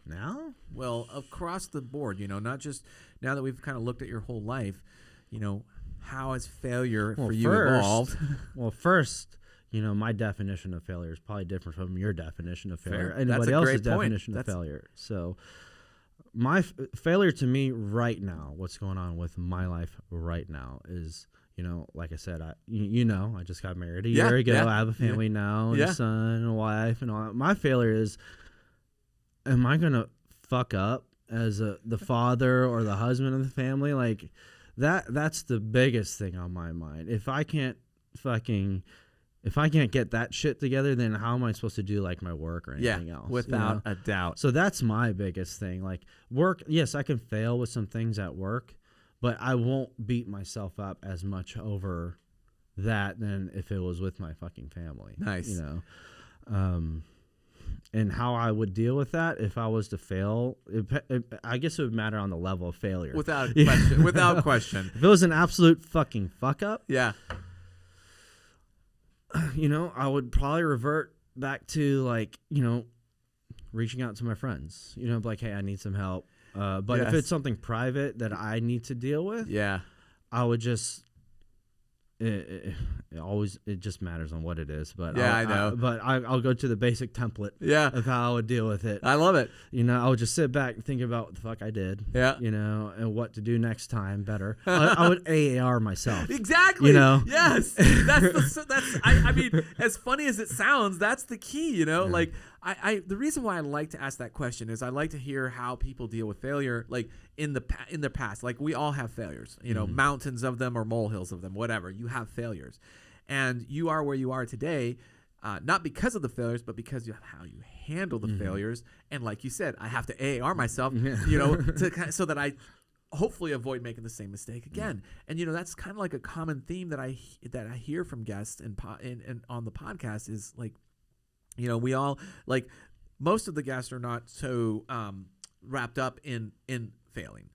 Now? Well, across the board, not just now that we've kind of looked at your whole life, how has failure for you evolved? Well, first, my definition of failure is probably different from your definition of failure. Fair. Anybody else's definition of failure. So my failure to me right now, what's going on with my life right now is, like I said, I just got married a year ago. I have a family now, and a son and a wife and all that. My failure is, am I going to fuck up as the father or the husband of the family? Like that's the biggest thing on my mind. If I can't get that shit together, then how am I supposed to do like my work or anything else? Without a doubt. So that's my biggest thing. Like work, yes, I can fail with some things at work, but I won't beat myself up as much over that than if it was with my fucking family. Nice. And how I would deal with that if I was to fail, I guess it would matter on the level of failure. Without question. Without question. If it was an absolute fucking fuck up, I would probably revert back to reaching out to my friends, like, hey, I need some help. But if it's something private that I need to deal with, I would just, it just matters on what it is. But I know. I'll go to the basic template of how I would deal with it. I love it. I would just sit back and think about what the fuck I did, and what to do next time better. I would AAR myself. Exactly. Yes. I mean, as funny as it sounds, that's the key, like the reason why I like to ask that question is I like to hear how people deal with failure, like in the past. Like we all have failures, mountains of them or molehills of them, whatever. You have failures, and you are where you are today, not because of the failures, but because of how you handle the failures. And like you said, I have to AAR myself, so that I hopefully avoid making the same mistake again. And that's kind of like a common theme that I hear from guests and on the podcast is like, we all, like, most of the guests are not so wrapped up in failing.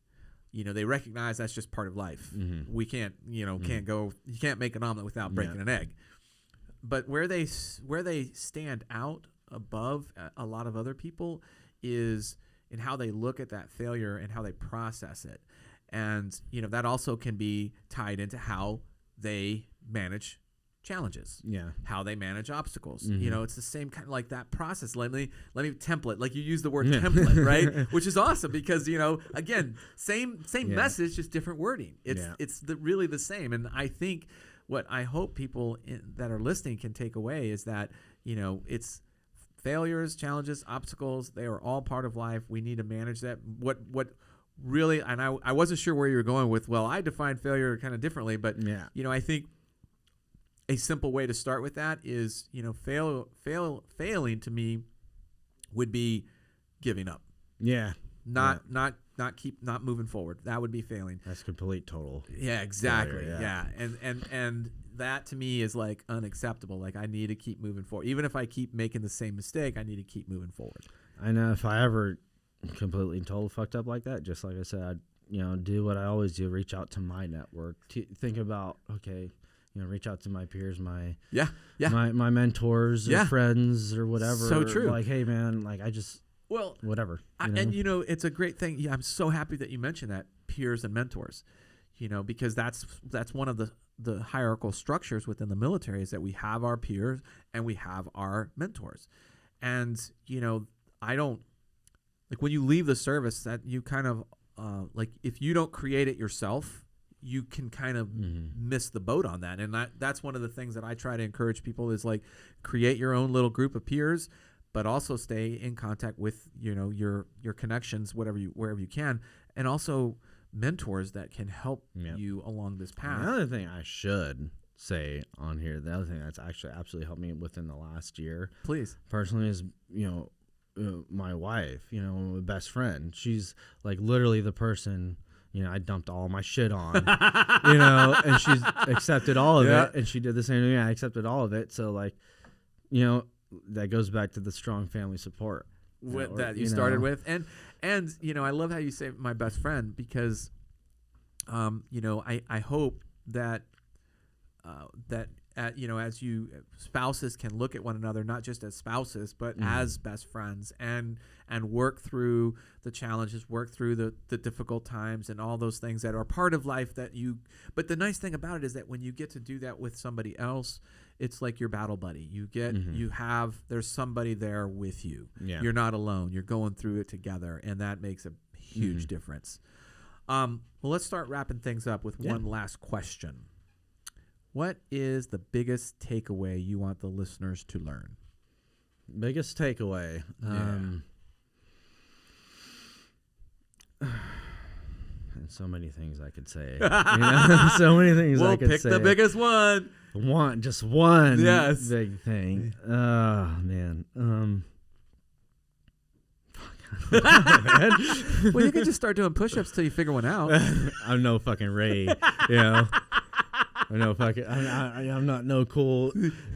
They recognize that's just part of life. We can't, you can't make an omelet without breaking an egg. But where they stand out above a lot of other people is in how they look at that failure and how they process it. And, that also can be tied into how they manage challenges, how they manage obstacles. It's the same kind of like that process. Let me template, like you use the word template, right? Which is awesome because again, same message, just different wording. It's really the same. And I think what I hope people that are listening can take away is that it's failures, challenges, obstacles, they are all part of life. We need to manage that. What really, and I wasn't sure where you were going with, I define failure kind of differently, but I think a simple way to start with that is, failing to me would be giving up. Not moving forward. That would be failing. That's complete total. Yeah, exactly. Failure, And that to me is like unacceptable. Like I need to keep moving forward. Even if I keep making the same mistake, I need to keep moving forward. I know if I ever completely and total fucked up like that, just like I said, I'd, do what I always do, reach out to my network, think about, okay, reach out to my peers, my mentors or friends or whatever. So true. Like, hey man, like I just, whatever. And it's a great thing. I'm so happy that you mentioned that, peers and mentors, because that's one of the the hierarchical structures within the military is that we have our peers and we have our mentors. And, I don't like when you leave the service that you kind of like if you don't create it yourself, you can kind of miss the boat on that. And that's one of the things that I try to encourage people is like create your own little group of peers, but also stay in contact with, your connections, wherever you can. And also mentors that can help you along this path. Another thing I should say on here, the other thing that's actually absolutely helped me within the last year, please, personally, is my wife, my best friend. She's like literally the person I dumped all my shit on, and she's accepted all of it, and she did the same to me. I accepted all of it, so like, that goes back to the strong family support that you started with, and I love how you say my best friend because, I hope that as you spouses can look at one another not just as spouses but as best friends and work through the challenges, work through the difficult times and all those things that are part of life but the nice thing about it is that when you get to do that with somebody else, it's like your battle buddy. You get there's somebody there with you. You're not alone. You're going through it together, and that makes a huge difference. Well, let's start wrapping things up with one last question. What is the biggest takeaway you want the listeners to learn? Biggest takeaway. And so many things I could say. So many things I could say. We'll pick the biggest one. Just one big thing. Oh, man. Well, you can just start doing push-ups till you figure one out. I'm no fucking Ray, I know fucking. I'm not no cool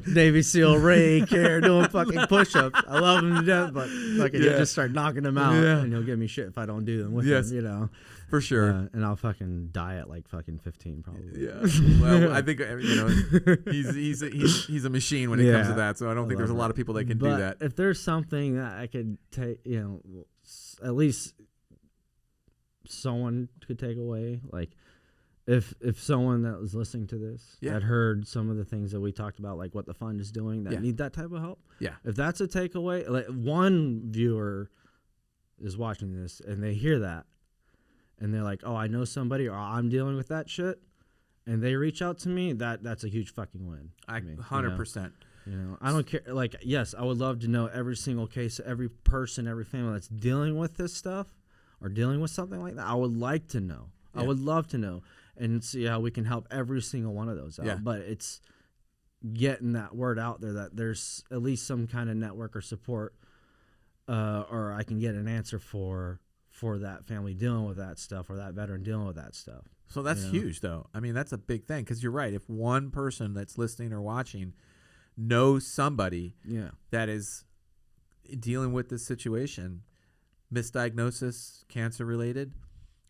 Navy SEAL Ray care doing fucking push-ups. I love him to death, but fucking he'll just start knocking them out, and he'll give me shit if I don't do them with him. For sure. And I'll fucking die at like fucking 15 probably. Yeah. Well, I think he's a machine when it comes to that. So I don't think there's a lot of people that can do that. If there's something that I could take, at least someone could take away, like if someone that was listening to this had heard some of the things that we talked about, like what the fund is doing, that need that type of help. Yeah. If that's a takeaway, like one viewer is watching this and they hear that, and they're like, oh, I know somebody, or I'm dealing with that shit, and they reach out to me, that's a huge fucking win. 100%. I don't care. Like, yes, I would love to know every single case, every person, every family that's dealing with this stuff or dealing with something like that. I would like to know. Yeah. I would love to know and see how we can help every single one of those out. Yeah. But it's getting that word out there that there's at least some kind of network or support, or I can get an answer for that family dealing with that stuff, or that veteran dealing with that stuff. So that's huge, though. I mean, that's a big thing, because you're right. If one person that's listening or watching knows somebody that is dealing with this situation, misdiagnosis, cancer-related,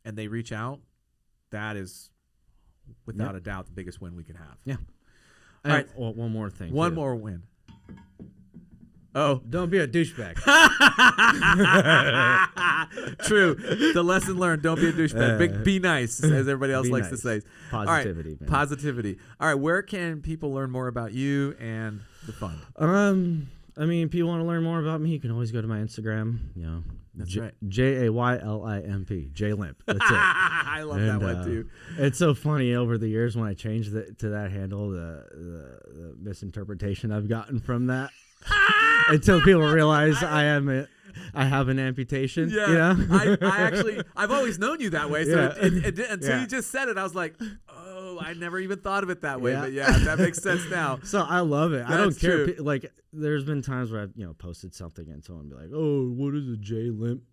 and they reach out, that is, without a doubt, the biggest win we can have. Yeah. All right. One more thing. One more win. Oh, don't be a douchebag. True. The lesson learned: don't be a douchebag. Be nice, as everybody else likes to say. Positivity. All right. Positivity. All right. Where can people learn more about you and the fund? I mean, if you want to learn more about me, you can always go to my Instagram. That's right. JAYLIMP. JLimp. That's it. I love that one too. It's so funny over the years when I changed it to that handle, the misinterpretation I've gotten from that. Until people realize I have an amputation. Yeah. I've always known you that way. So until you just said it, I was like, oh, I never even thought of it that way. But that makes sense now. So I love it. I don't care. Like, there's been times where I've posted something and someone be like, oh, what is a J Limp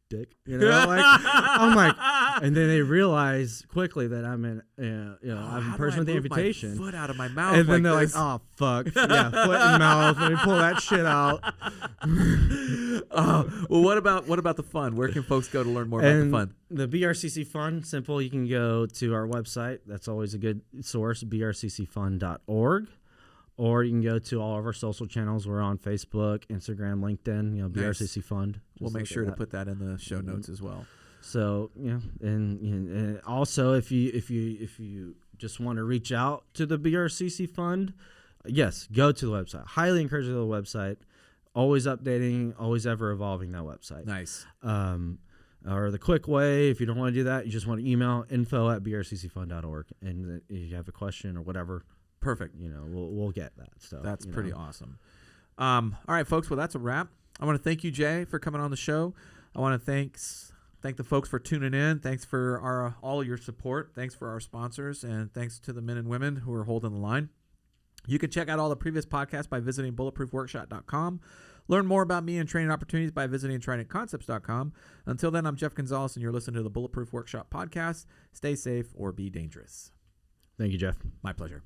dick? I'm like, and then they realize quickly that I'm I'm a person with the amputation. My foot out of my mouth, and then they're like, oh fuck, foot and mouth. Let me pull that shit out. Well, what about the fund? Where can folks go to learn more about the fund? The BRCC fund, simple. You can go to our website. That's always a good source, brccfund.org. Or you can go to all of our social channels. We're on Facebook, Instagram, LinkedIn, BRCC Fund. We'll make sure to put that in the show notes as well. So, and also if you just want to reach out to the BRCC fund, yes, go to the website. Highly encourage you to the website. Always updating, always ever evolving that website. Nice. Or the quick way, if you don't want to do that, you just want to email info@brccfund.org, and if you have a question or whatever, perfect. We'll get that stuff. That's pretty awesome. All right, folks. Well, that's a wrap. I want to thank you, Jay, for coming on the show. I want to thank the folks for tuning in. Thanks for all your support. Thanks for our sponsors, and thanks to the men and women who are holding the line. You can check out all the previous podcasts by visiting bulletproofworkshop.com. Learn more about me and training opportunities by visiting tridentconcepts.com. Until then, I'm Jeff Gonzalez, and you're listening to the Bulletproof Workshop podcast. Stay safe or be dangerous. Thank you, Jeff. My pleasure.